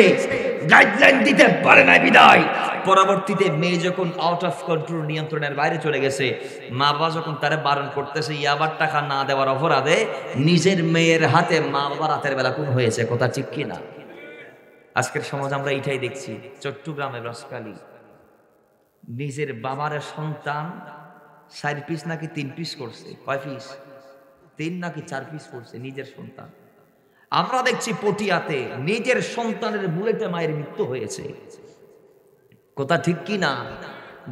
গাইডলাইন দিতে পারে নাই বিদায় পরবর্তীতে মেয়ে যখন আউট অফ কন্ট্রোল, নিয়ন্ত্রণের বাইরে চলে গেছে, মা বাবা যখন তারে বারণ করতেছে, ইয়াবার টাকা না দেওয়ার অপরাধে নিজের মেয়ের হাতে মা বাবা রাতের বেলা খুন হয়েছে। কথা ঠিক কি না? আজকের সমাজ আমরা এটাই দেখছি। চট্টগ্রামের রসকালী নিজের বাবার সন্তান 4 পিস নাকি 3 পিস করছে। কয় পিস? 3 নাকি 4 পিস করছে নিজের সন্তান। আমরা দেখছি পটিয়াতে নিজের সন্তানের বুলেটে মায়ের মৃত্যু হয়েছে। কথা ঠিক কি না?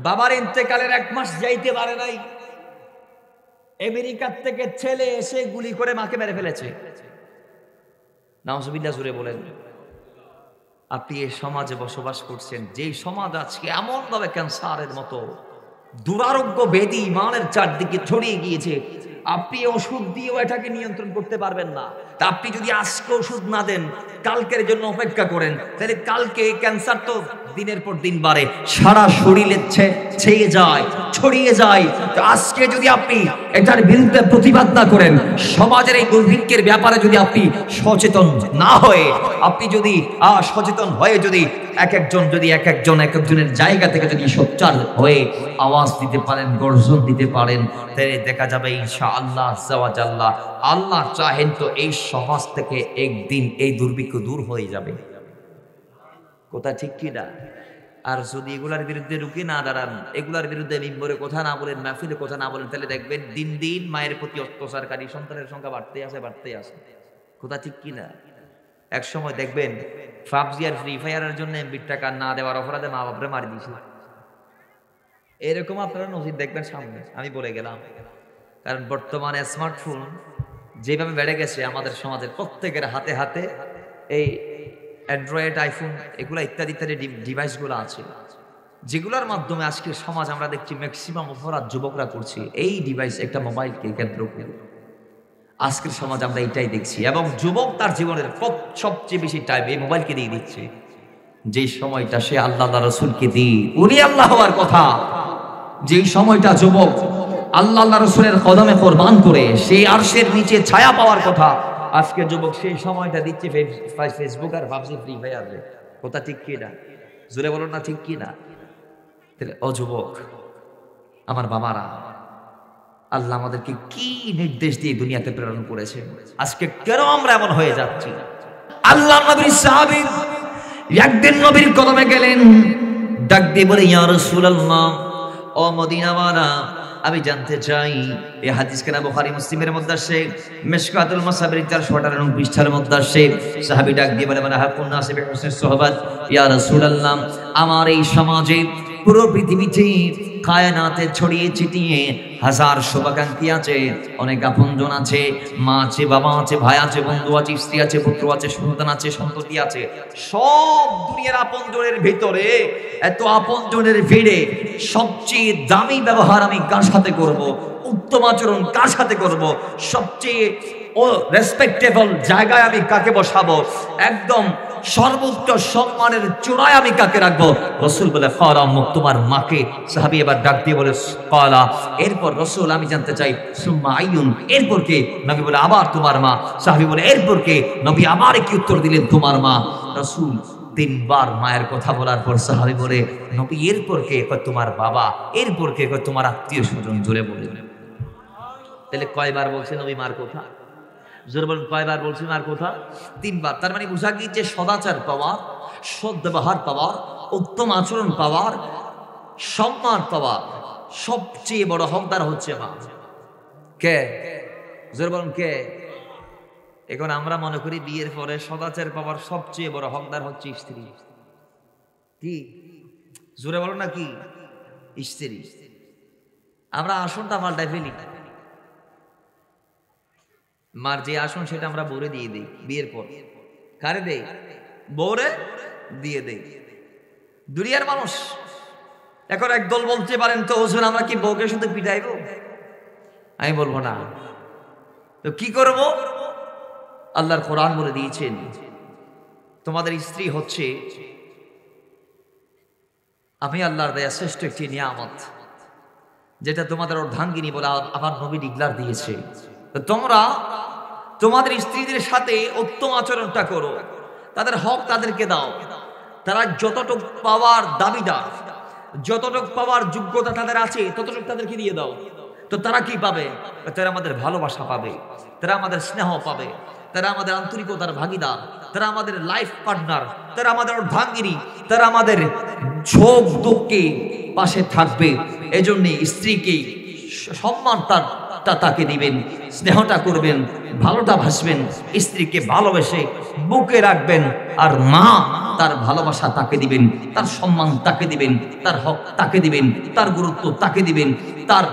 বাবার ইন্তেকালের 1 মাস যাইতে পারে নাই, আমেরিকার থেকে ছেলে এসে গুলি করে মাকে মেরে ফেলেছে। নাউজুবিল্লাহ জুড়ে বলেন। আপনি এই সমাজে বসবাস করছেন, যেই সমাজ আজকে এমন ভাবে ক্যান্সারের মতো দুরারোগ্য ব্যাধি ইমানের চারদিকে ছড়িয়ে গিয়েছে, আপনি ওষুধ দিয়েও এটাকে নিয়ন্ত্রণ করতে পারবেন না। তা আপনি যদি আজকে ওষুধ না দেন, কালকের জন্য অপেক্ষা করেন, তাহলে কালকে ক্যান্সার তো দিনের পর দিন বাড়ে, সারা শরীরে ছেয়ে যায়, ছড়িয়ে যায়। তো আজকে যদি আপনি এটার বিরুদ্ধে প্রতিবাদ না করেন, সমাজের এই দুর্ভিক্ষের ব্যাপারে যদি আপনি সচেতন না হয়ে, আপনি যদি সচেতন হয়ে যদি এক একজনের জায়গা থেকে যদি সোচ্চার হয়ে আওয়াজ দিতে পারেন, গর্জন দিতে পারেন, তাহলে দেখা যাবে ইনশাআল্লাহ আল্লাহ আল্লাহ চাহেন তো এই সমাজ থেকে একদিন এই দুর্ভিক্ষ দূর হয়ে যাবে। কথা ঠিক কি না? আর যদি এগুলার বিরুদ্ধে রুখে না দাঁড়ান, এগুলার বিরুদ্ধে মিম্বরে কথা না বলেন, মাহফিলে কথা না বলেন, তাহলে দেখবেন দিন দিন মায়ের প্রতি অত্যাচারকারী সন্তানের সংখ্যা বাড়তেই আসে। কথা ঠিক কি না? এক সময় দেখবেন পাবজি আর ফ্রি ফায়ারের জন্য এমবির টাকা না দেওয়ার অপরাধে মা বাপরে মারি দিয়েছিল। এরকম আপনারা নজির দেখবেন সামনে, আমি বলে গেলাম। কারণ বর্তমানে স্মার্টফোন যেভাবে বেড়ে গেছে, আমাদের সমাজের প্রত্যেকের হাতে হাতে এই অ্যান্ড্রয়েড, আইফোন, এগুলা ইত্যাদি ইত্যাদি ডিভাইসগুলো আছে। যেগুলোর মাধ্যমে আজকের সমাজ আমরা দেখছি ম্যাক্সিমাম অপরাধ যুবকরা করছে এই ডিভাইস, একটা মোবাইলকে কেন্দ্র করে। আজকের সমাজ আমরা এটাই দেখছি, এবং যুবক তার জীবনের সবচেয়ে বেশি টাইম এই মোবাইলকে দিয়ে দিচ্ছে। যে সময়টা সে আল্লাহ রসুলকে দিয়ে উনি আল্লাহ হওয়ার কথা, যে সময়টা যুবক আল্লাহ রসুলের কদমে কোরবান করে সেই আরশের নিচে ছায়া পাওয়ার কথা, আজকে যুবক সেই সময়টা দিচ্ছে ফেসবুক আর ভাবছি ফ্রি ফায়ার। কথা ঠিক কি না? জোরে বলো না ঠিক কি না? ও যুবক আমার বাবারা, আল্লাহ আমাদেরকে কি নির্দেশ দিয়ে দুনিয়াতে প্রেরণ করেছে, আজকে কেন আমরা এমন হয়ে যাচ্ছি? আল্লাহ নবীর সাহাবী একদিন নবীর কদমে গেলেন, ডাক দিয়ে বলে, ইয়া রাসূলুল্লাহ, ও মদিনাওয়ালা, আমি জানতে চাই, এই হাদিস কেনা বুখারী মুসলিমের মধ্যে আসে, মিশকাতুল মাসাবির 458 পৃষ্ঠার মধ্যে আসে। সাহাবী ডাক দিয়ে বলে, মানে হাকুন নাসি বিহুসনিস সুহবাত, ইয়া রাসূলুল্লাহ, আমার এই সমাজে পুরো পৃথিবীতে কায়নাতে ছড়িয়ে ছিটিয়ে হাজার শুভাকাঙ্ক্ষী আছে, অনেক আপনজন আছে, মা আছে, বাবা আছে, ভাই আছে, বন্ধু আছে, স্ত্রী আছে, পুত্র আছে, সন্তান আছে, সন্ততি আছে। সব দুনিয়ার আপনজনের ভিতরে, এত আপনজনের ভিড়ে সবচেয়ে দামি ব্যবহার আমি কার সাথে করব, উত্তম আচরণ কার সাথে করব, সবচেয়ে রেসপেক্টেবল জায়গায় আমি কাকে বসাবো, একদম সর্বোচ্চ সম্মানের চূড়ায় আমি কাকে রাখবো? রাসূল বলে, ফারা মুক, তোমার মাকে। সাহাবী এবার ডাক দিয়ে বলে, ক্বালা, এরপর রাসূল আমি জানতে চাই, সুম্মা আইয়ুন, এরপর কে? নবী বলে, আবার তোমার মা। সাহাবী বলে, এরপর কে? নবী আবার কি উত্তর দিলেন, তোমার মা। রাসূল তিনবার মায়ের কথা বলার পর সাহাবী বলে, নবী এরপর কে? কয় তোমার বাবা। এরপর কে? কয় তোমার আত্মীয় স্বজন। জোরে বলেন। তাহলে কয়বার বলছে নবী মার কথা? জোরে বলেন, কয়বার বলছি মার কথা? তিনবার। তার মানে বোঝা গিয়ে যে সদাচার পাওয়ার, সৎ ব্যবহার পাওয়ার, উত্তম আচরণ পাওয়ার, সম্মান পাওয়ার সবচেয়ে বড় হকদার হচ্ছে মা। কে? জোরে বলেন কে? এখন আমরা মনে করি বিয়ের পরে সদাচার পাওয়ার সবচেয়ে বড় হকদার হচ্ছে স্ত্রী। কি? জোরে বলো না কি? স্ত্রী। আমরা আসনটা পাল্টাই ফেলি, মার যে আসন সেটা আমরা বউরে দিয়ে দিই বিয়ের পর। কারে দেই? বউরে দিয়ে দেই। দুনিয়ার মানুষ এখন একদল বলতে পারেন, তো হুজুর আমরা কি বউকে শুধু পিটাইব? আমি বলবো না, তো কি করব? আল্লাহর কোরআন বলে দিয়েছেন, তোমাদের স্ত্রী হচ্ছে আমি আল্লাহর দেয়া শ্রেষ্ঠ একটি নিয়ামত, যেটা তোমাদের অর্ধাঙ্গিনী বলে আবার নবী ডিক্লার দিয়েছে। তোমরা তোমাদের স্ত্রীদের সাথে উত্তম আচরণটা করো, তাদের হক তাদেরকে দাও। তারা যতটুকু পাওয়ার দাবিদার, যতটুকু পাওয়ার যোগ্যতা তাদের আছে, ততটুকু তাদেরকে দিয়ে দাও। তো তারা কি পাবে? তারা আমাদের ভালোবাসা পাবে, তারা আমাদের স্নেহ পাবে, তারা আমাদের আন্তরিকতার ভাগিদার, তারা আমাদের লাইফ পার্টনার, তারা আমাদের অর্ধাঙ্গিনী, তারা আমাদের সুখ দুঃখে পাশে থাকবে। এজন্য স্ত্রীকে সম্মান তাকে দিবেন, স্নেহটা করবেন, ভালোটা ভাসবেন, স্ত্রীকে ভালোবেসে বুকে রাখবেন। আর মা, তার ভালোবাসা তাকে দিবেন, তার সম্মান তাকে দিবেন, তার হক তাকে দিবেন, তার গুরুত্ব তাকে দিবেন, তার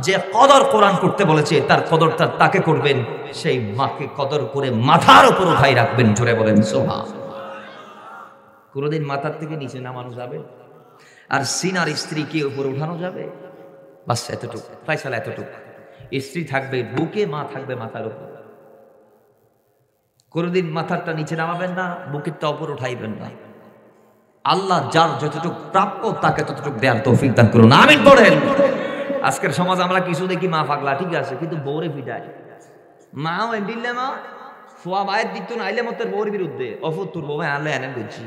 যে কদর কোরআন করতে বলেছে তার কদরটা তাকে করবেন। সেই মাকে কদর করে মাথার উপর উঠাই রাখবেন। জোরে বলেন সুবহান। কোনদিন মাথার থেকে নিচে নামানো যাবে? আর সিনার স্ত্রীকে উপরে উঠানো যাবে? বাস এতটুকু, ফায়সালা এতটুকু। স্ত্রী থাকবে বুকে, মা থাকবে মাথার উপর। কোনদিন মাথারটা নিচে নামাবেন না, বুকেরটা উপর উঠাইবেন না। আল্লাহ যার যতটুকু প্রাপ্য তাকে ততটুকু দেওয়ার তৌফিক দান করুন, আমিন পড়েন। আজকের সমাজ আমরা কিছু দেখি মা পাগলা, ঠিক আছে, কিন্তু বউরে পিটায়। মাও এন্ডিলে মা ফোয়া বাইর দিত না, আইলে মতের বউর বিরুদ্ধে অফুর তোর বউ আনলে এনে বুঝছি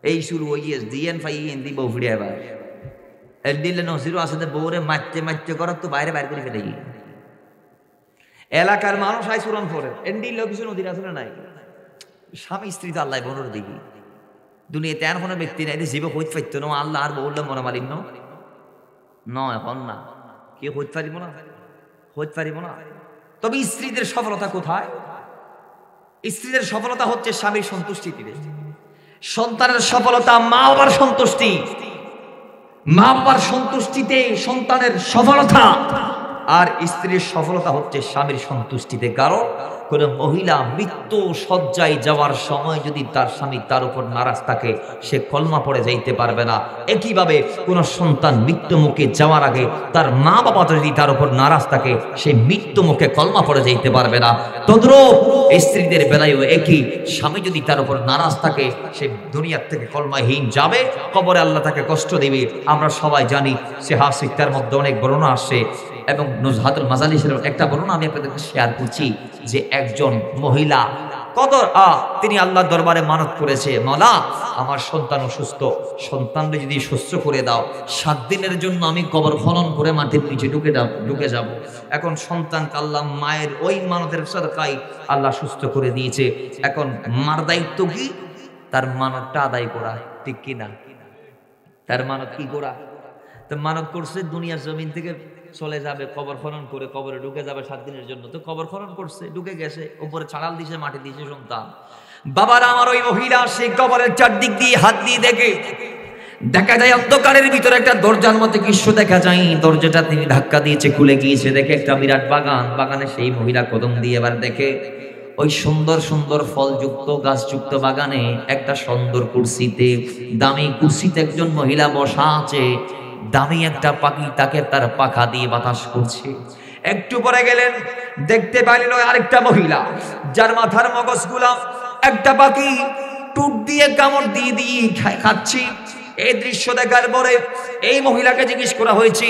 এই শুরু হইয়ে দিয়েন ফাইয়েন দি বউ ফিরে এবার এন্ডিলে নজিরও আসলে বউরে মারতে মারতে করার তো বাইরে বাইর করে ফেলে। এলাকার মানুষ আই সুরন করে এন্ডিল কিছু নদীর আসলে নাই। স্বামী স্ত্রী তো আল্লাহ বনুর দেখি দুনিয়াতে এমন কোনো ব্যক্তি নাই জীব হইতে পারতো না আল্লাহ আর বললাম মনোমালিন্য নয়, এখন না কেউ হইতে পারিব না, হইতে পারিব না। তবে স্ত্রীদের সফলতা কোথায়? স্ত্রীদের সফলতা হচ্ছে স্বামীর সন্তুষ্টিতে, সন্তানের সফলতা মা বাবার সন্তুষ্টি, মা বাবার সন্তুষ্টিতে সন্তানের সফলতা, আর স্ত্রীর সফলতা হচ্ছে স্বামীর সন্তুষ্টিতে। কারণ কোন মহিলা মৃত্যু শয্যায় যাওয়ার সময় যদি তার স্বামী তার উপর নারাজ থাকে, সে কলমা পড়ে যাইতে পারবে না। একইভাবে কোন সন্তান মৃত্যু মুখে যাওয়ার আগে তার মা বাবা যদি তার উপর নারাজ থাকে, সে মৃত্যু মুখে কলমা পড়ে যাইতে পারবে না। তদ্রূপ স্ত্রীদের বেলায়ও একই, স্বামী যদি তার উপর নারাজ থাকে, সে দুনিয়ার থেকে কলমাহীন যাবে, কবরে আল্লাহ তাকে কষ্ট দেবে। আমরা সবাই জানি, সে হাসিকতার মধ্যে অনেক বর্ণনা আসে এবং নুজহাতুল মাজালিসের একটা বর্ণনা আমি আপনাদেরকে শেয়ার করছি যে একজন মহিলা তিনি আল্লাহর দরবারে মানত করেছে, মাওলা আমার সন্তান অসুস্থ, সন্তানকে যদি সুস্থ করে দাও, 7 দিনের জন্য আমি কবর খনন করে মাটির নিচে ঢুকে যাব। এখন সন্তানকে আল্লাহ মায়ের ওই মানতের সাদকায় আল্লাহ সুস্থ করে দিয়েছে। এখন মার দায়িত্ব কি? তার মানতটা আদায় করা, ঠিক কিনা? তার মানত কি করা? তো মানত করছে দুনিয়ার জমিন থেকে চলে যাবে, কবর খনন করে কবরে ঢুকে যাবে 7 দিনের জন্য। তো কবর খনন করছে, ঢুকে গেছে, উপরে ছাড়াল দিছে, মাটি দিয়েছে সন্তান। বাবার আমার ওই মহিলা সেই কবরের চারদিক দিয়ে হাত দিয়ে দেখা যায় অন্ধকারের ভিতরে একটা দরজার মতো দৃশ্য দেখা যায়। দরজাটা তিনি ধাক্কা দিয়েছে, খুলে গিয়েছে, দেখে একটা বিরাট বাগান। বাগানে সেই মহিলা কদম দিয়ে এবার দেখে ওই সুন্দর সুন্দর ফলযুক্ত গাছযুক্ত বাগানে একটা সুন্দর কুরসিতে, দামি কুরসিতে একজন মহিলা বসা আছে। দামি একটা পাখি তাকে তার পাখা দিয়ে বাতাস করছে। একটু পরে গেলেন, দেখতে পাইলেন আরেকটা মহিলা, যার মাথার মগজগুলা একটা পাখি টুট দিয়ে কামড় দিয়ে দিয়ে খাচ্ছে। এই দৃশ্য দেখার পরে এই মহিলাকে জিজ্ঞেস করা হয়েছে,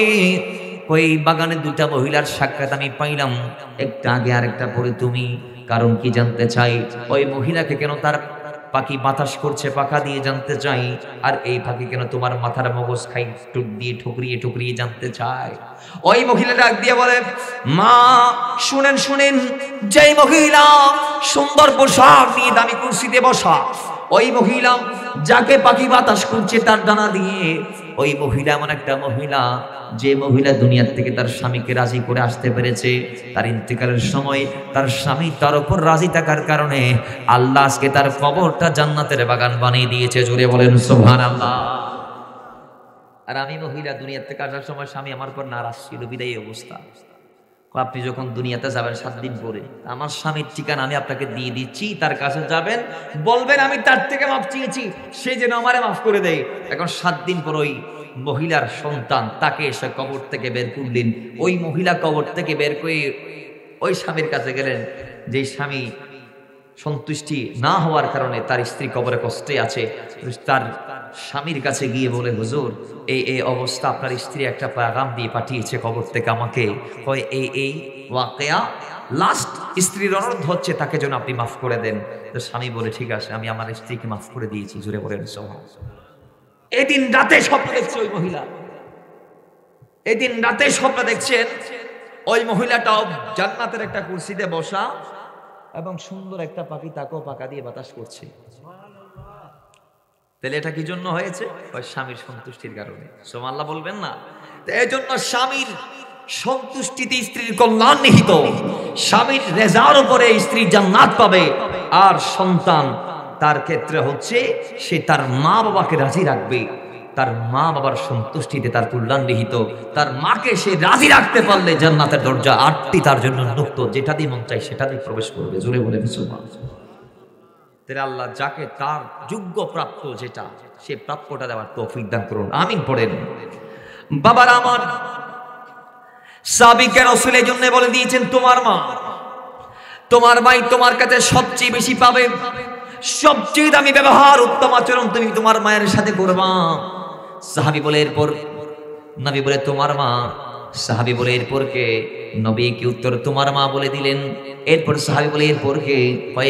ওই বাগানে 2টা মহিলার সাক্ষাৎ আমি পাইলাম, একটা আগে আর একটা পরে তুমি, কারণ কি জানতে চাই। ওই মহিলাকে কেন তার পাখি বাতাস করছে পাখা দিয়ে জানতে চাই, আর এই পাখি কেন তোমার মাথার মগজ খাই টুক দিয়ে ঠুকরিয়ে ঠুকরিয়ে জানতে চাই। ওই মহিলা ডাক দিয়ে বলে, মা শুনেন শুনেন, যেই মহিলা সুন্দর পোশাক নিয়ে দামি কুরসিতে বসা, ওই মহিলা যাকে পাখি বাতাস করছে তার ডানা দিয়ে, ওই মহিলা এমন একটা মহিলা যে মহিলা দুনিয়ার থেকে তার স্বামীকে রাজি করে আসতে পেরেছে। তার ইন্তেকালের সময় তার স্বামী তার উপর রাজি থাকার কারণে আল্লাহ আজকে তার কবরটা জান্নাতের বাগান বানিয়ে দিয়েছে। জোরে বলেন সুবহানাল্লাহ। আর আমি মহিলা দুনিয়ার থেকে আসার সময় স্বামী আমার উপর নারাজ ছিল, বিদায়ী অবস্থা। আপনি যখন দুনিয়াতে যাবেন 7 দিন পরে, আমার স্বামীর ঠিকানা আমি আপনাকে দিয়ে দিচ্ছি, তার কাছে যাবেন, বলবেন আমি তার থেকে মাফ চেয়েছি, সে যেন আমারে মাফ করে দেয়। এখন 7 দিন পর ওই মহিলার সন্তান তাকে এসে কবর থেকে বের করলেন। ওই মহিলা কবর থেকে বের করে ওই স্বামীর কাছে গেলেন, যে স্বামী সন্তুষ্টি না হওয়ার কারণে তার স্ত্রী কবরে কষ্টে আছে। তার স্বামীর কাছে গিয়ে বলে, হুজুর এই অবস্থা, আপনার স্ত্রী একটা পেগাম দিয়ে পাঠিয়েছে কবর থেকে আমাকে, হয় এই ওয়াকিয়া লাস্ট স্ত্রীর অনুরোধ হচ্ছে তাকে যেন আপনি মাফ করে দেন। তো স্বামী বলে, ঠিক আছে, আমি আমার স্ত্রীকে মাফ করে দিয়েছি। জোরে বলেন সুবহানাল্লাহ। এদিন রাতে স্বপ্ন দেখছে ওই মহিলা, এদিন রাতে স্বপ্ন দেখছেন ওই মহিলাটাও জান্নাতের একটা কুরসিতে বসা এবং সুন্দর একটা পাখি তাকেও পাখা দিয়ে বাতাস করছে। তাহলে এটা কি জন্য হয়েছে? ওই স্বামীর সন্তুষ্টির কারণে। সুবহানাল্লাহ বলবেন না? এই জন্য স্বামীর সন্তুষ্টিতে স্ত্রীর কল্যাণ নিহিত। স্বামীর রেজার উপরে স্ত্রী জান্নাত পাবে। আর সন্তান তার ক্ষেত্রে হচ্ছে সে তার মা বাবাকে রাজি রাখবে, তার মা বাবার সন্তুষ্টিতে তার কল্যাণ নিহিত। তার মাকে সে রাজি রাখতে পারলে জান্নাতের দরজা 8টি তার জন্য উন্মুক্ত, যেটা দিয়ে মন চাই সেটা দিয়ে প্রবেশ করবে। জোরে বলেন সুবহানাল্লাহ। তাহলে আল্লাহ যাকে তার যোগ্য প্রাপ্য যেটা, সে প্রাপ্যটা দেওয়ার তৌফিক দান করুন, আমিন পড়েন। বাবার আমার সাহাবীকে রাসূল এই জন্য বলে দিয়েছেন, তোমার মা, তোমার মাই তোমার কাছে সবচেয়ে বেশি পাবে, সবচেয়ে দামি ব্যবহার, উত্তম আচরণ তুমি তোমার মায়ের সাথে করবা। সাহাবী বলে এরপর, নবী বলে তোমার মা, সাহাবী বলে এরপর কে? নবী কি উত্তর তোমার মা বলে দিলেন। এরপর সাহাবী বলে এরপর কে?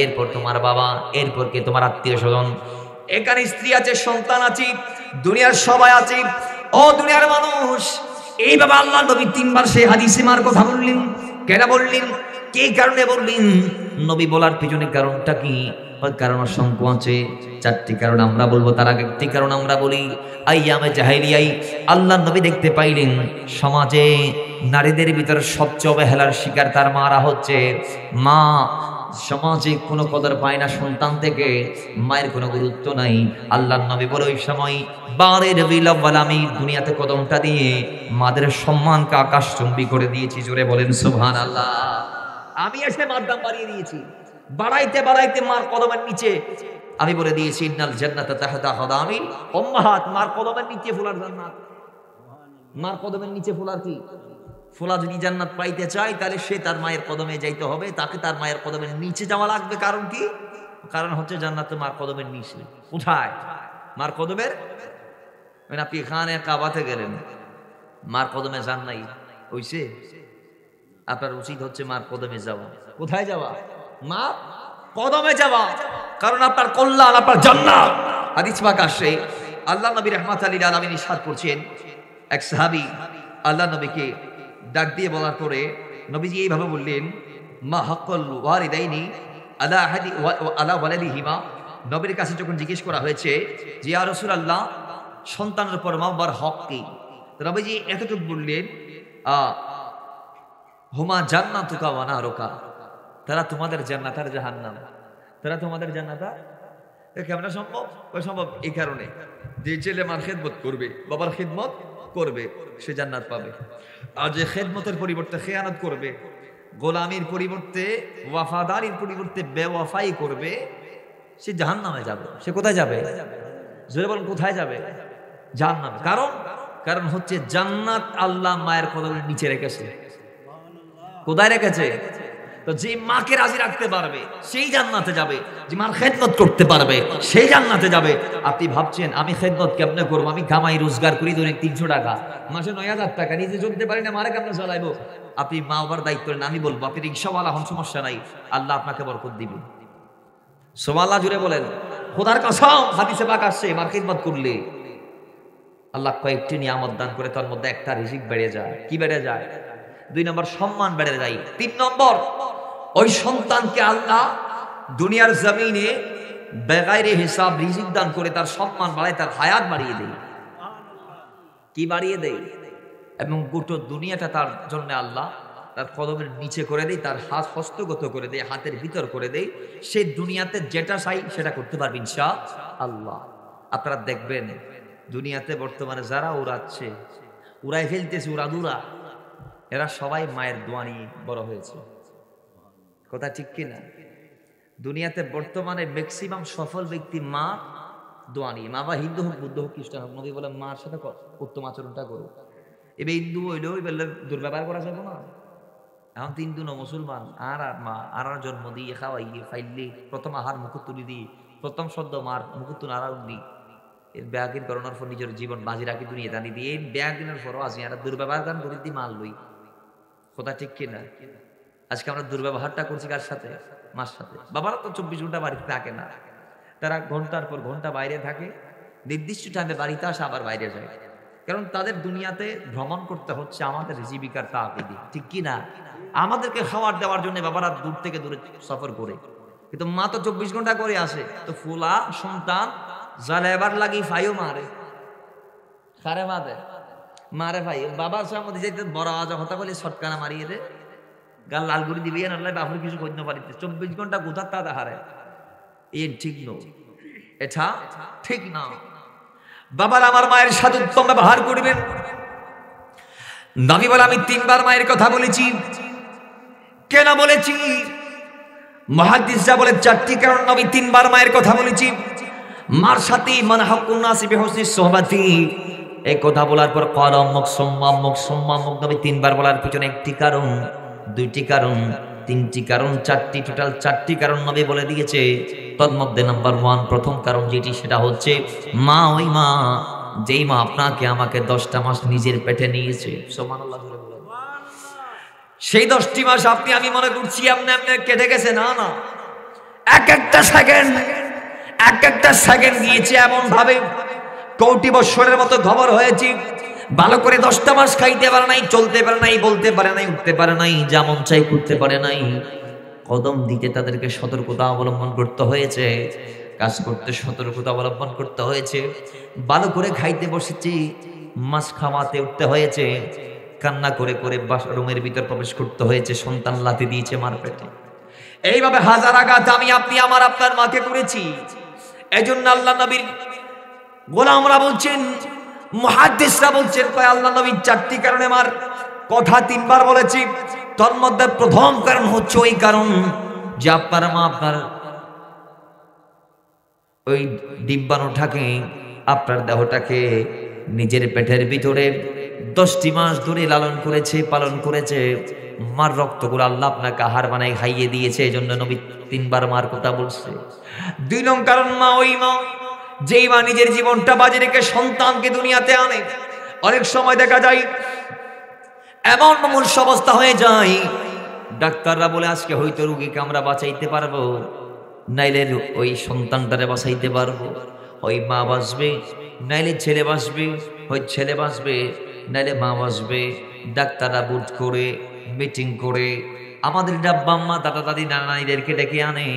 এরপর তোমার বাবা। এরপর কে? তোমার আত্মীয় স্বজন। এখানে স্ত্রী আছে, সন্তান আছে, দুনিয়ার সবাই আছে। ও দুনিয়ার মানুষ, এইভাবে আল্লাহ নবী 3বার সেই হাদিসে মার কথা বললেন। কেন বললেন? কি কারণে বললেন? নবী বলার পিছনে কারণটা কি? কারণ অসংখ্য আছে, 4টি কারণ আমরা বলবো। তার আগে একটি কারণ আমরা বলি। আইয়ামে জাহেলিয়ায় আল্লাহ নবী দেখতে পাইলেন সমাজে নারীদের ভিতর সবচেয়ে অবহেলার শিকার তার মারা হচ্ছে। মা সমাজে কোনো কদর পায় না, সন্তান থেকে মায়ের কোনো গুরুত্ব নাই। আল্লাহ নবী বলে ওই সময় বারের বিলাল আমি দুনিয়াতে কদমটা দিয়ে মাদের সম্মানকে আকাশচুম্বী করে দিয়েছি। জোরে বলেন সুবহানাল্লাহ। আমি এসে মার দাম বাড়িয়ে দিয়েছি, বাড়াইতে বাড়াইতে মার কদমের নিচে আমি বলে দিয়েছি ইন্নাল জান্নাতা তাহতা কদামিল উম্মাহাত, মার কদমের নিচে ফুলার জান্নাত। মার কদমের নিচে ফুলার কি? ফুলা যদি জান্নাত পাইতে চায় তাহলে সে তার মায়ের কদমে যাইতে হবে, তাকে তার মায়ের কদমের নিচে যাওয়া লাগবে। কারণ কি? কারণ হচ্ছে জান্নাত তো মার কদমের নিচে। কোথায়? মার কদমের। আপনি খানে কাবাতে গেলেন, মার কদমে যান নাই, হইছে? আপনার উচিত হচ্ছে মার কদমে যাওয়া। কোথায় যাওয়া? মার কদমে যাওয়া। কারণ আপনার কল্যাণ, আপনার জান্নাত। হাদিস পাক আসে, আল্লাহ নবী রাহমাতুল লিল আলামিন ইরশাদ করছেন, এক সাহাবী আল্লাহ নবীকে ডাক দিয়ে বলার পরে নবীজি এইভাবে বললেন, মা হাক্কুল ওয়ালিদাইনি আলা আহাদি আলা ওয়ালাদিহিমা। নবীর কাছে যখন জিজ্ঞেস করা হয়েছে যে ইয়া রাসূলুল্লাহ, সন্তানের উপর মা বাবার হক কি? নবীজি এতটুকু বললেন, হুমা জান্নাতুকা ওয়া নারুকা, তারা তোমাদের জান্নাত আর জাহান্নাম। তারা তোমাদের জান্নাত আর কেমন সম্ভব? সম্ভব এই কারণে যে ছেলে মার খেদমত করবে, বাবার খেদমত করবে, সে জান্নাত পাবে। আর যে খেদমতের পরিবর্তে খেয়ানত করবে, গোলামির পরিবর্তে ওয়াফাদারির পরিবর্তে বেওয়াফাই করবে, সে জাহান্নামে যাবে। সে কোথায় যাবে? জোরে বলেন, কোথায় যাবে? জাহান্নামে। কারণ হচ্ছে জান্নাত আল্লাহ মায়ের কদমের নিচে রেখেছে। কোথায় রেখেছে? তো যে মাকে রাজি রাখতে পারবে সেই জান্নাতে যাবে, যে মার খেদমত করতে পারবে সেই জান্নাতে যাবে। আপনি ভাবছেন আমি খেদমত কেমনে করবো? আমি কামাই রোজগার করি দৈনিক 300 টাকা, মাসে 9000 টাকা, নিজে চলতে পারি না, মারে কেমনে চালাইবো? আপনি মা বাবার দায়িত্ব নেন। আমি বলবো আপনি রিক্সাওয়ালা হন, সমস্যা নাই, আল্লাহ আপনাকে বরকত দিবে। সুবহানাল্লাহ জুড়ে বলেন। খোদার কসম, হাদিসে পাক আসছে মার খেদমত করলে আল্লাহ কয়েকটি নিয়ামত দান করে, তার মধ্যে একটা রিজিক বেড়ে যায়। কি বেড়ে যায়? 2 নম্বর সম্মান বেড়ে যায়। 3 নম্বর ওই সন্তানকে আল্লাহ দুনিয়ার জমিনে বেগাইরে হিসাব রিজিক দান করে তার সম্মান বাড়ায়, তার হায়াত বাড়িয়ে দেয়। কি বাড়িয়ে দেয়? এবং গোটা দুনিয়াটা তার জন্য আল্লাহ তার কদমের নিচে করে দেয়, তার হাত হস্তগত করে দেয়, হাতের ভিতর করে দেয়। সে দুনিয়াতে যেটা চাই সেটা করতে পারবে ইনশাআল্লাহ। আপনারা দেখবেন দুনিয়াতে বর্তমানে যারা উড়াচ্ছে, উড়াই ফেলতেছে, উড়াদুরা, এরা সবাই মায়ের দোয়া নিয়ে বড় হয়েছে। কথা ঠিক কিনা? দুনিয়াতে বর্তমানে ম্যাক্সিমাম সফল ব্যক্তি মা দোয়া নিয়ে। মা বা হিন্দু হোক, বুদ্ধ হোক, খ্রিস্টান হোক, নবী বলে মার সাথে উত্তম আচরণটা করো। এবার হিন্দু হইলেও বললে দুর্ব্যবহার করা যাবে না। এখন তো হিন্দু ন মুসলমান, আর মা আর জন্ম দিয়ে খাওয়াইয়ে ফাইলে প্রথম আহার মুখ তুলি দিয়ে প্রথম শব্দ মার মুখ তুলে আর দি এর ব্যাগিন করানোর পর নিজের জীবন বাজি রাখি দুনিয়া দানি দিয়ে এই ব্যাগ দিনের পরও আজ আর দুর্ব্যবহার গান করে দিয়ে মাল লই। কথা ঠিক কিনা? আজকে আমরা দুর্ব্যবহারটা করছি কার সাথে? মার সাথে। বাবারা তো 24 ঘন্টা বাড়িতে থাকে না, তারা ঘন্টার পর ঘন্টা বাইরে থাকে, নির্দিষ্ট টাইমে বাড়িতে আসে আবার বাইরে যায়। কারণ তাদের দুনিয়াতে ভ্রমণ করতে হচ্ছে আমাদের জীবিকার তাগিদে। ঠিক কিনা? আমাদেরকে খাবার দেওয়ার জন্য বাবারা দূর থেকে দূরে সফর করে, কিন্তু মা তো 24 ঘন্টা করে আসে। তো ফুলা সন্তান জালেবার লাগি ফাইও মারে, খারে মারে ভাই বাবার সামনে যেতে বড় আওয়াজ হতা বলে ছটকানা মারিয়ে দে, গাল লাল করে দিবি না, বাপুর কিছু করতে পারিতে 24 ঘন্টা কোথার তা হারে। এ ঠিক ন, এটা ঠিক না। বাবার আমার মায়ের সাথে উত্তম ব্যবহার করবেন। নবী বলে আমি 3 বার মায়ের কথা বলেছি। কেন বলেছি? মুহাদ্দিসরা বলে 4টি কারণ নবী 3 বার মায়ের কথা বলেছি। মার সাথে মান হাক্কুন নাসি বিহুসনি সোহবাতি, এই কথা বলার পর ক্বালা উম্মুক সুম্মা উম্মুক সুম্মা উম্মুক, নবী 3 বার বলার পিছনে 1টি কারণ, 2টি কারণ, 3টি কারণ, 4টি, টোটাল 4টি কারণ নবী বলে দিয়েছে। তন্মধ্যে নাম্বার 1 প্রথম কারণ যেটি, সেটা হচ্ছে মা, ওই মা যেই মা আপনাকে আমাকে 10টা মাস নিজের পেটে নিয়েছে। সুবহানাল্লাহ। সেই 10টি মাস আপনি আমি মনে করছি এমনি এমনি কেটে গেছে, না না, এক একটা সেকেন্ড গিয়েছে এমন ভাবে কোটি বছরের মতো খবর হয়েছে। ভালো করে 10টা মাস খাইতে পারে নাই, চলতে পারে নাই, বলতে পারে নাই, উঠতে পারে নাই, যেমন চাই করতে পারে নাই। কদম দিতে তাদেরকে সতর্কতা অবলম্বন করতে হয়েছে, কাজ করতে সতর্কতা অবলম্বন করতে হয়েছে। ভালো করে খাইতে বসেছি, মাছ খাওয়াতে উঠতে হয়েছে, কান্না করে করে রুমের ভিতর প্রবেশ করতে হয়েছে, সন্তান লাথি দিয়েছে মার পেটে। এইভাবে হাজার আঘাত আমি আপনি আমার আপনার মাকে করেছি। এজন্য আল্লাহ নবীর গোলামরা বলছেন, মুহাদ্দিসরা বলছেন, কয় আল্লাহ নবী 4টি কারণে মার কথা 3 বার বলেছি। তোর মধ্যে প্রথম কারণ হচ্ছে ওই কারণ যে আপনার মা আপনার ওই ডিম্বাণুটাকে, আপনার দেহটাকে নিজের পেটের ভিতরে 10টি মাস ধরে লালন করেছে, পালন করেছে। মার রক্তগুলো আল্লাহ আপনাকে আহার বানায় খাইয়ে দিয়েছে। এই জন্য নবী 3 বার মার কথা বলছে। 2 নং কারণ মা ওই মা যেই মা নিজের জীবনটা বাজি রেখে সন্তানকে দুনিয়াতে আনে। অনেক সময় দেখা যায় এমন মূর্ছ অবস্থা হয়ে যায়, ডাক্তাররা বলে আজকে হয়তো রোগীকে আমরা বাঁচাইতে পারবো, নাইলে ওই সন্তানটারে বাঁচাইতে পারবো। ওই মা বাঁচবে, নাইলে ছেলে বাঁচবে, ওই ছেলে বাঁচবে, নাইলে মা বাঁচবে। ডাক্তাররা বুট করে মিটিং করে আমাদের ডাব্বা আম্মা দাদা দাদি নানা নানিদেরকে ডেকে আনে,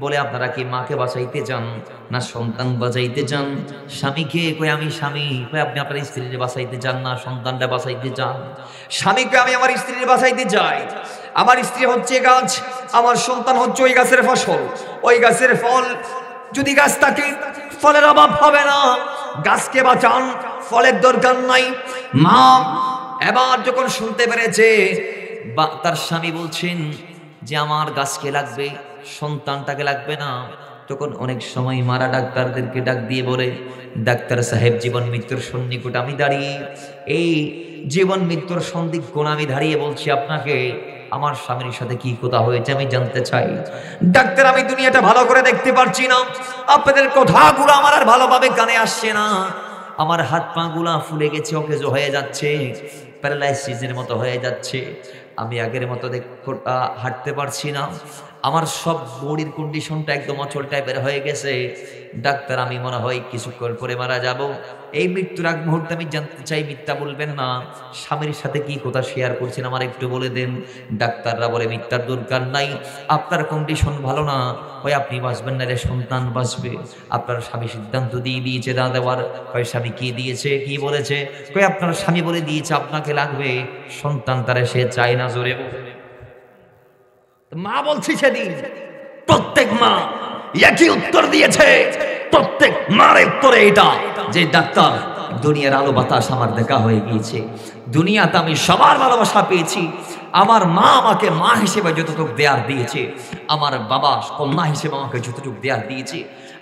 বলে আপনারা কি মাকে বাঁচাইতে চান না সন্তান বাঁচাইতে চান? স্বামীকে কই আমি স্বামী, কই আপনি আপনার স্ত্রীকে বাঁচাইতে চান না সন্তানটা বাঁচাইতে চান? স্বামীকে আমি আমার স্ত্রীকে বাঁচাইতে চাই। আমার স্ত্রী হচ্ছে গাছ, আমার সন্তান হচ্ছে ওই গাছের ফসল। ওই গাছের ফল, যদি গাছ থাকে ফলের অভাব হবে না। গাছকে বাঁচান, ফলের দরকার নাই। মা এবার যখন শুনতে পেরেছে বা তার স্বামী বলছেন যে আমার গাছকে লাগবে, সন্তানটাকে লাগবে না, তখন অনেক সময় মারা ডাক্তারদেরকে ডাক দিয়ে বলে, ডাক্তার সাহেব জীবন মৃত্যুর সন্নিকট আমি দাঁড়িয়ে, এই জীবন মৃত্যুর সন্দিগ্ধ আমি দাঁড়িয়ে বলছি আপনাকে আমার স্বামীর সাথে কি কথা হয়েছে আমি জানতে চাই। ডাক্তার আমি দুনিয়াটা ভালো করে দেখতে পারছি না, আপনাদের কথাগুলো আমার আর ভালোভাবে কানে আসছে না। আমার হাত পা গুলা ফুলে গেছে, অকেজ হয়ে যাচ্ছে, প্যারালাইসিসের মতো হয়ে যাচ্ছে। আমি আগের মতো হাঁটতে পারছি না। আমার সব বডির কন্ডিশনটা একদম অচল টাইপের হয়ে গেছে। ডাক্তার আমি মনে হয় কিছুক্ষণ পরে মারা যাব। এই মৃত্যুর আগ মুহূর্তে আমি জানতে চাই, মিথ্যা বলবেন না, স্বামীর সাথে কি কথা শেয়ার করছেন আমার একটু বলে দেন। ডাক্তাররা বলে মিথ্যার দরকার নাই, আপনার কন্ডিশন ভালো না, ওই আপনি বাঁচবেন না, রে সন্তান বাঁচবে। আপনার স্বামী সিদ্ধান্ত দিয়ে দিয়েছে না দেওয়ার। কই স্বামী কি দিয়েছে, কি বলেছে? কই আপনার স্বামী বলে দিয়েছে আপনাকে লাগবে, সন্তান তারে সে চায় না। জোরে মা বলছি সেদিন প্রত্যেক মা একই উত্তর দিয়েছে। প্রত্যেক মার উত্তরে এটা যে ডাক্তার দুনিয়ার আলো বাতাস আমার দেখা হয়ে গিয়েছে, দুনিয়াতে আমি সবার ভালোবাসা পেয়েছি। আমার মা আমাকে মা হিসেবে যতটুকু দেয়ার দিয়েছে, আমার বাবা কন্যা হিসেবে আমাকে যতটুকু দেয়ার দিয়েছে,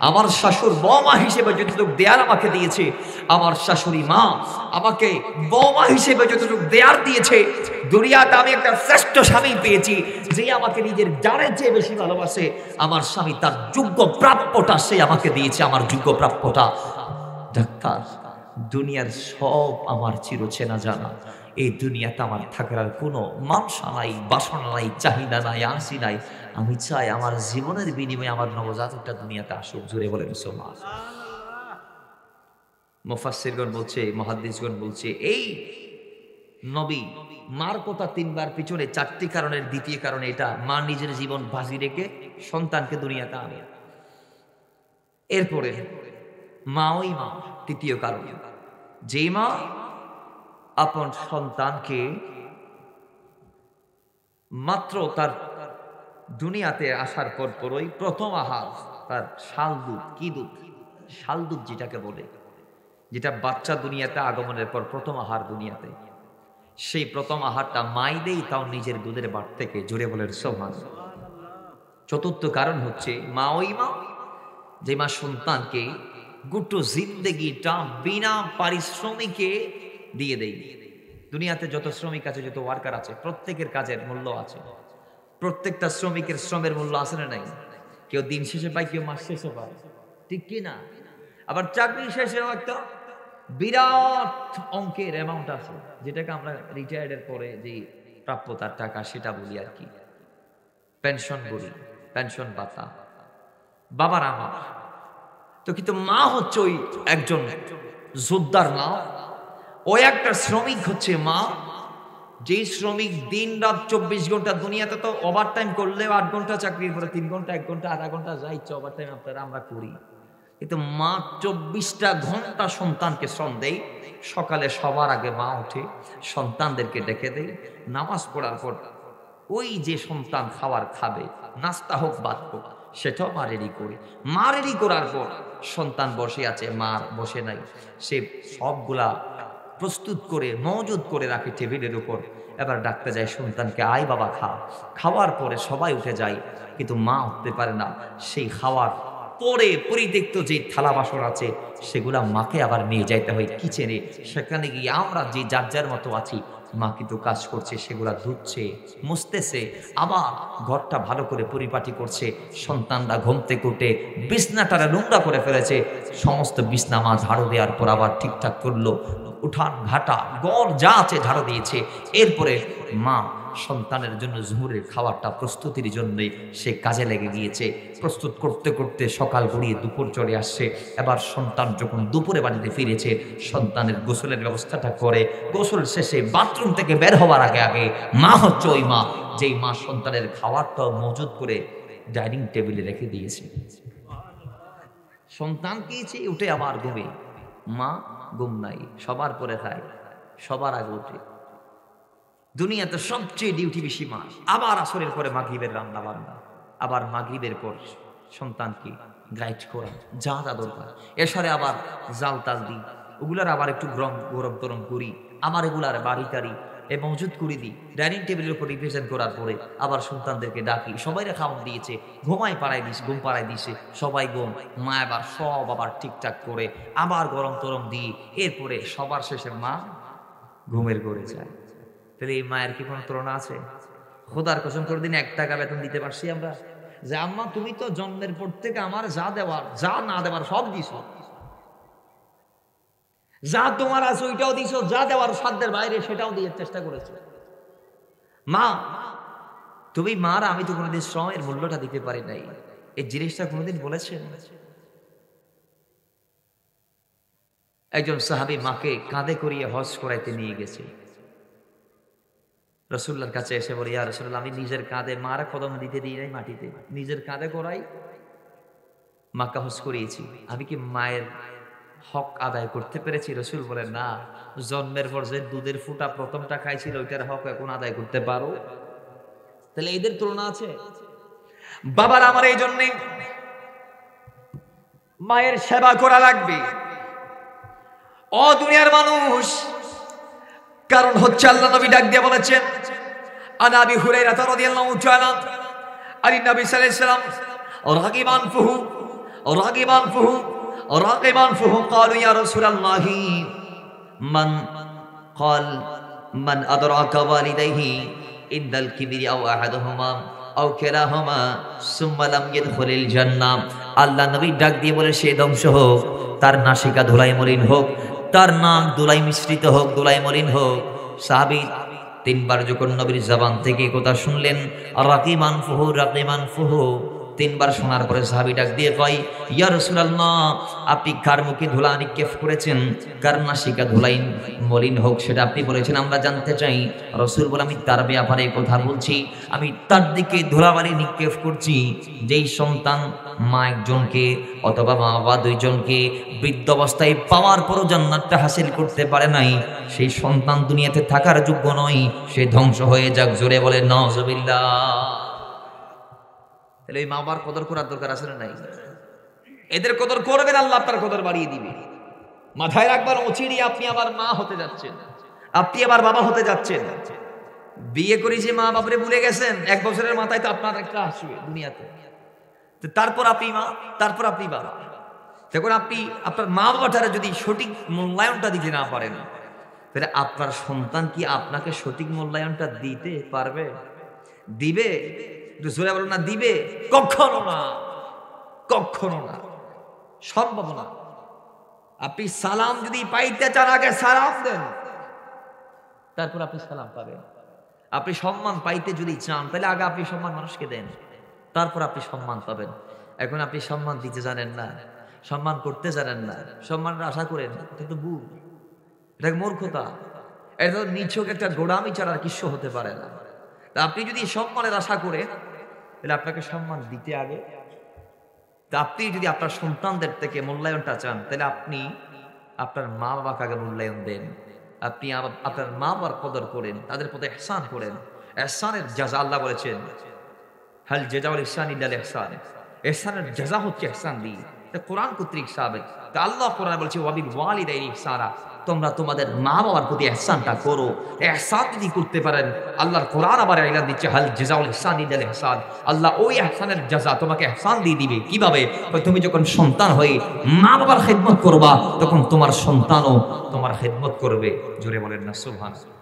আমার শাশুর বৌমা হিসেবে যতটুকু দেয়ার আমাকে দিয়েছে, আমার শাশুড়ি মা আমাকে বৌমা হিসেবে যতটুকু দেয়ার দিয়েছে, দুনিয়াতে আমি একটা শ্রেষ্ঠ স্বামী পেয়েছি যে আমাকে নিজের জানের চেয়ে বেশি ভালোবাসে। আমার স্বামী তার যোগ্য প্রাপ্যটা সে আমাকে দিয়েছে, আমার যোগ্য প্রাপ্যটা। ডাক্তার দুনিয়ার সব আমার চিরচেনা জানা, এই দুনিয়াতে আমার থাকার আর কোনো মানসা নাই, বাসনা নাই, চাহিদা নাই, আশি নাই। আমি চাই আমার জীবনের বিনিময়ে আমার নবজাতকটা দুনিয়াতে আসুক। জুড়ে বলেন সুবহানাল্লাহ। মুফাসসিরগণ বলছে, মুহাদ্দিসগণ বলছে, এই নবী মার কথা 3 বার পিছনে 4টি কারণের দ্বিতীয় কারণ এটা, মা নিজের জীবন বাজি রেখে সন্তানকে দুনিয়াতে আনে। এরপরে মা ওই মা তৃতীয় কারণ, যে মা আপন সন্তানকে মাত্র তার দুনিয়াতে আসার পরই প্রথম আহার তার শাল দুধ, কি দুধ? শাল দুধ যেটাকে বলে, যেটা বাচ্চা দুনিয়াতে আগমনের পর প্রথম আহার দুনিয়াতে, সেই প্রথম আহারটা মাই দেই, তাও নিজের দুধের বাট থেকে। জোরে বলেন সুবহানাল্লাহ। চতুর্থ কারণ হচ্ছে মা ওই মা যে মা সন্তানকে গোটা জিন্দেগিটা বিনা পারিশ্রমিকে দিয়ে দেয়। দুনিয়াতে যত শ্রমিক আছে, যত ওয়ার্কার আছে, প্রত্যেকের কাজের মূল্য আছে, প্রত্যেকটা শ্রমিকের শ্রমের মূল্য আছে না নাই? কেউ দিন শেষে পায়, কেউ মাস শেষে পায়, ঠিক কি না? আবার চাকরি শেষেও একটা বিরাট অঙ্কের অ্যামাউন্ট আছে, যেটাকে আমরা রিটায়ার্ডের পরে যে প্রাপ্যতার টাকা সেটা বলি আর কি, পেনশন বলি, পেনশন ভাতা। বাবার আমার তো, কিন্তু মা হচ্ছে ওই একজন যোদ্ধার মা, ওই একটা শ্রমিক হচ্ছে মা, যে শ্রমিক দিন রাত 24 ঘন্টা, দুনিয়াতে তো ওভার টাইম করলেও 8 ঘন্টা চাকরির পরে 3 ঘন্টা, 1 ঘন্টা, আধা ঘন্টা যা ইচ্ছা ওভার টাইম আমরা করি, কিন্তু মা 24টা ঘন্টা সন্তানকে শ্রম দেয়। সকালে সবার আগে মা উঠে সন্তানদেরকে ডেকে দেয়, নামাজ পড়ার পর ওই যে সন্তান খাবার খাবে, নাস্তা হোক ভাত হোক, সেটাও মা রেডি করে। মা রেডি করার পর সন্তান বসে আছে, মা বসে নাই, সে সবগুলা প্রস্তুত করে মজুদ করে রাখে টেবিলের উপর। এবার ডাকতে যায় সন্তানকে, আয় বাবা খা। খাওয়ার পরে সবাই উঠে যায়, কিন্তু মা উঠতে পারে না। সেই খাওয়ার পরে পরিত্যক্ত যে থালা বাসন আছে সেগুলা মাকে আবার নিয়ে যাইতে হয় কিচেনে। সেখানে গিয়ে আমরা যে যার যার মতো আছি, মা কিন্তু কাজ করছে, সেগুলা ধুচ্ছে, মুছতেছে, আবার ঘরটা ভালো করে পরিপাটি করছে। সন্তানরা ঘুম থেকে উঠে বিছনাটারে নোংরা করে ফেলেছে, সমস্ত বিছনা মা ঝাড়ু দেওয়ার পর আবার ঠিকঠাক করলো। উঠান ঘাটা গড় যা আছে ঝাড়ু দিয়েছে। এরপরে মা সন্তানের জন্য জুহুরের খাবারটা প্রস্তুতির জন্যই সে কাজে লেগে গিয়েছে। প্রস্তুত করতে করতে সকাল গড়িয়ে দুপুর চলে আসছে। এবার সন্তান যখন দুপুরে বাড়িতে ফিরেছে, সন্তানের গোসলের ব্যবস্থাটা করে গোসল শেষে বাথরুম থেকে বের হওয়ার আগে আগে মা হচ্ছে ওই মা যেই মা সন্তানের খাবারটা মজুদ করে ডাইনিং টেবিলে রেখে দিয়েছে। সন্তান খেয়েছে, উঠে আবার ঘুমে, মা ঘুম নাই, সবার পরে খায়, সবার আগে উঠে। দুনিয়াতে সবচেয়ে ডিউটি বেশি মা। আবার আসরের পরে মাগরিবের রান্না বান্না, আবার মাগরিবের পর সন্তানকে গাইড করা, যা যা দরকার। এসারে আবার জাল তাল দিই, ওগুলার আবার একটু গরম টরম করি, আমার এগুলার বাড়ি টাড়ি মজুদ করে দিই। ডাইনিং টেবিলের উপর রিপ্রেজেন্ট করার পরে আবার সন্তানদেরকে ডাকি, সবাইরা খাওয়ান দিয়েছে, ঘুমাই পাড়াই দিস, ঘুম পাড়াই দিছে, সবাই ঘুম। মা আবার সব আবার ঠিকঠাক করে আবার গরম টরম দিই। এরপরে সবার শেষে মা ঘুমের ঘরে যায়। তাহলে এই মায়ের কি কোনো তুলনা আছে? খোদার কসম করে দিন 1 টাকা বেতন দিতে পারছি আমরা? যে আম্মা তুমি তো জন্মের পর থেকে আমার যা দেওয়ার যা না দেওয়ার সব দিছো, যা তোমার আছে ওইটাও দিছো, যা দেওয়ার সাধ্যের বাইরে সেটাও দিয়ে চেষ্টা করেছো। মা তুমি মার, আমি তো কোনোদিন শ্রমের মূল্যটা দিতে পারি নাই, এই জিনিসটা কোনোদিন বলেছেন? একজন সাহাবী মাকে কাঁধে করিয়ে হজ করাইতে নিয়ে গেছে। রাসূলুল্লাহর কাছে এসে বলে, ইয়া রাসূলুল্লাহ, আমি নিজের কাঁধে, মার কদম দিতে দিই নাই মাটিতে, নিজের কাঁধে করাই মাকে হজ করিয়েছি, আমি কি মায়ের হক আদায় করতে পেরেছি? রাসূল বলেন, না, জন্মের পর যে দুধের ফুটা প্রথমটা খাইছিল ওইটার হক এখন আদায় করতে পারো? তাহলে এদের তুলনা আছে? বাবার আমার এই জন্যে মায়ের সেবা করা লাগবে। ও দুনিয়ার মানুষ, কারণ হচ্ছে আল্লাহ নবী ডাক দিয়ে বলেছেন, আনা আবি হুরায়রা রাদিয়াল্লাহু তাআলা আনি নবী সাল্লাল্লাহু আলাইহি ওয়াসাল্লাম রাগিবান ফুহু রাগিবান ফুহু রাগিবান ফুহু ক্বালু ইয়া রাসূলুল্লাহি মান ক্বাল মান আদরাকা ওয়ালিদাইহি ইনদাল কিবরি আও আহাদুহুমা আও কিলাহুমা সুম্মা লাম ইয়াদখুলিল জান্নাহ। আল্লাহ নবী ডাক দিয়ে বলে, সে ধ্বংস হোক, তার নাসিকা ধুলাই মলিন হোক, তার নাক ধুলাই মিশ্রিত হোক, ধুলাই মলিন হোক। সাহাবী 3 বার যখন নবীর জবান থেকে কথা শুনলেন, রাকিমান ফুহু রাকিমান ফুহু, 3 বার শোনার পরে সাহাবী ডাক দিয়ে কয়, ইয়া রাসূলুল্লাহ, আপনি কার মুখে ধুলা নিক্ষেপ করেছেন, কার নাসিকা ধুলাই মলিন হোক সেটা আপনি বলেছেন, আমরা জানতে চাই। রাসূল বলে, আমি তার ব্যাপারে কথা বলছি, আমি তার দিকে ধুলাবালি নিক্ষেপ করছি যেই সন্তান মা একজনকে অথবা মা বাবা 2 জনকে বৃদ্ধ অবস্থায় পাওয়ার পরও জান্নাতটা হাসিল করতে পারে নাই, সেই সন্তান দুনিয়াতে থাকার যোগ্য নয়, সে ধ্বংস হয়ে যাক। জোরে বলে নাউজুবিল্লাহ। তাহলে এই মা বাবার কদর করার দরকার আছে না নাই? এদের কদর করবেন, আল্লাহ আপনার কদর বাড়িয়ে দিবে। মাথায় রাখবার অচিরেই আপনি আবার মা হতে যাচ্ছেন, আপনি আবার বাবা হতে যাচ্ছেন। বিয়ে করে যে মা বাপরে ভুলে গেছেন, 1 বছরের মাথায় তো আপনার একটা আসবে দুনিয়াতে, তারপর আপনি মা, তারপর আপনি বাবা। তখন আপনি আপনার মা বাবাটারা যদি সঠিক মূল্যায়নটা দিতে না পারেন, তাহলে আপনার সন্তান কি আপনাকে সঠিক মূল্যায়নটা দিতে পারবে? দিবে? একটু জোরে বলুন না, দিবে? কখনো না, কখনো না, সম্ভব না। আপনি সালাম যদি পাইতে চান, আগে সালাম দেন, তারপর আপনি সালাম পাবেন। আপনি সম্মান পাইতে যদি চান, তাহলে আগে আপনি সম্মান মানুষকে দেন, তারপর আপনি সম্মান পাবেন। এখন আপনি সম্মান দিতে জানেন না, সম্মান করতে জানেন না, সম্মানের আশা করেন, এটা তো ভুল, এটা মূর্খতা, এটা তো নিছক একটা গোড়ামি ছাড়া আর কিছু হতে পারে না। তা আপনি যদি সম্মানের আশা করে, তাহলে আপনাকে সম্মান দিতে আগে। তা আপনি যদি আপনার সন্তানদের থেকে মূল্যায়নটা চান, তাহলে আপনি আপনার মা বাবাকে আগে মূল্যায়ন দেন। আপনি আপনার মা বাবার কদর করেন, তাদের প্রতি ইহসান করেন। ইহসানের জাযা আল্লাহ বলেছেন, হাল জাযাউল ইহসান ইল্লাল ইহসান, ইহসানের জাযা হচ্ছে ইহসান দিয়ে। এটা কোরআন কর্তৃক সাবেত। তা আল্লাহ কোরআনে বলছে, ওয়াবিল ওয়ালিদাইনি ইহসানা, তোমরা তোমাদের মা বাবার প্রতি ইহসানটা করো। ইহসান যদি করতে পারেন, আল্লাহর কোরআন আবার এলান দিচ্ছে, হাল জাযাউল ইহসান ইল্লাল ইহসান। আল্লাহ ওই ইহসানের জাযা তোমাকে ইহসান দিয়ে দিবে। কিভাবে? তুমি যখন সন্তান হয়ে মা বাবার খিদমত করবা, তখন তোমার সন্তানও তোমার খিদমত করবে। জোরে বলেন না সুবহানাল্লাহ।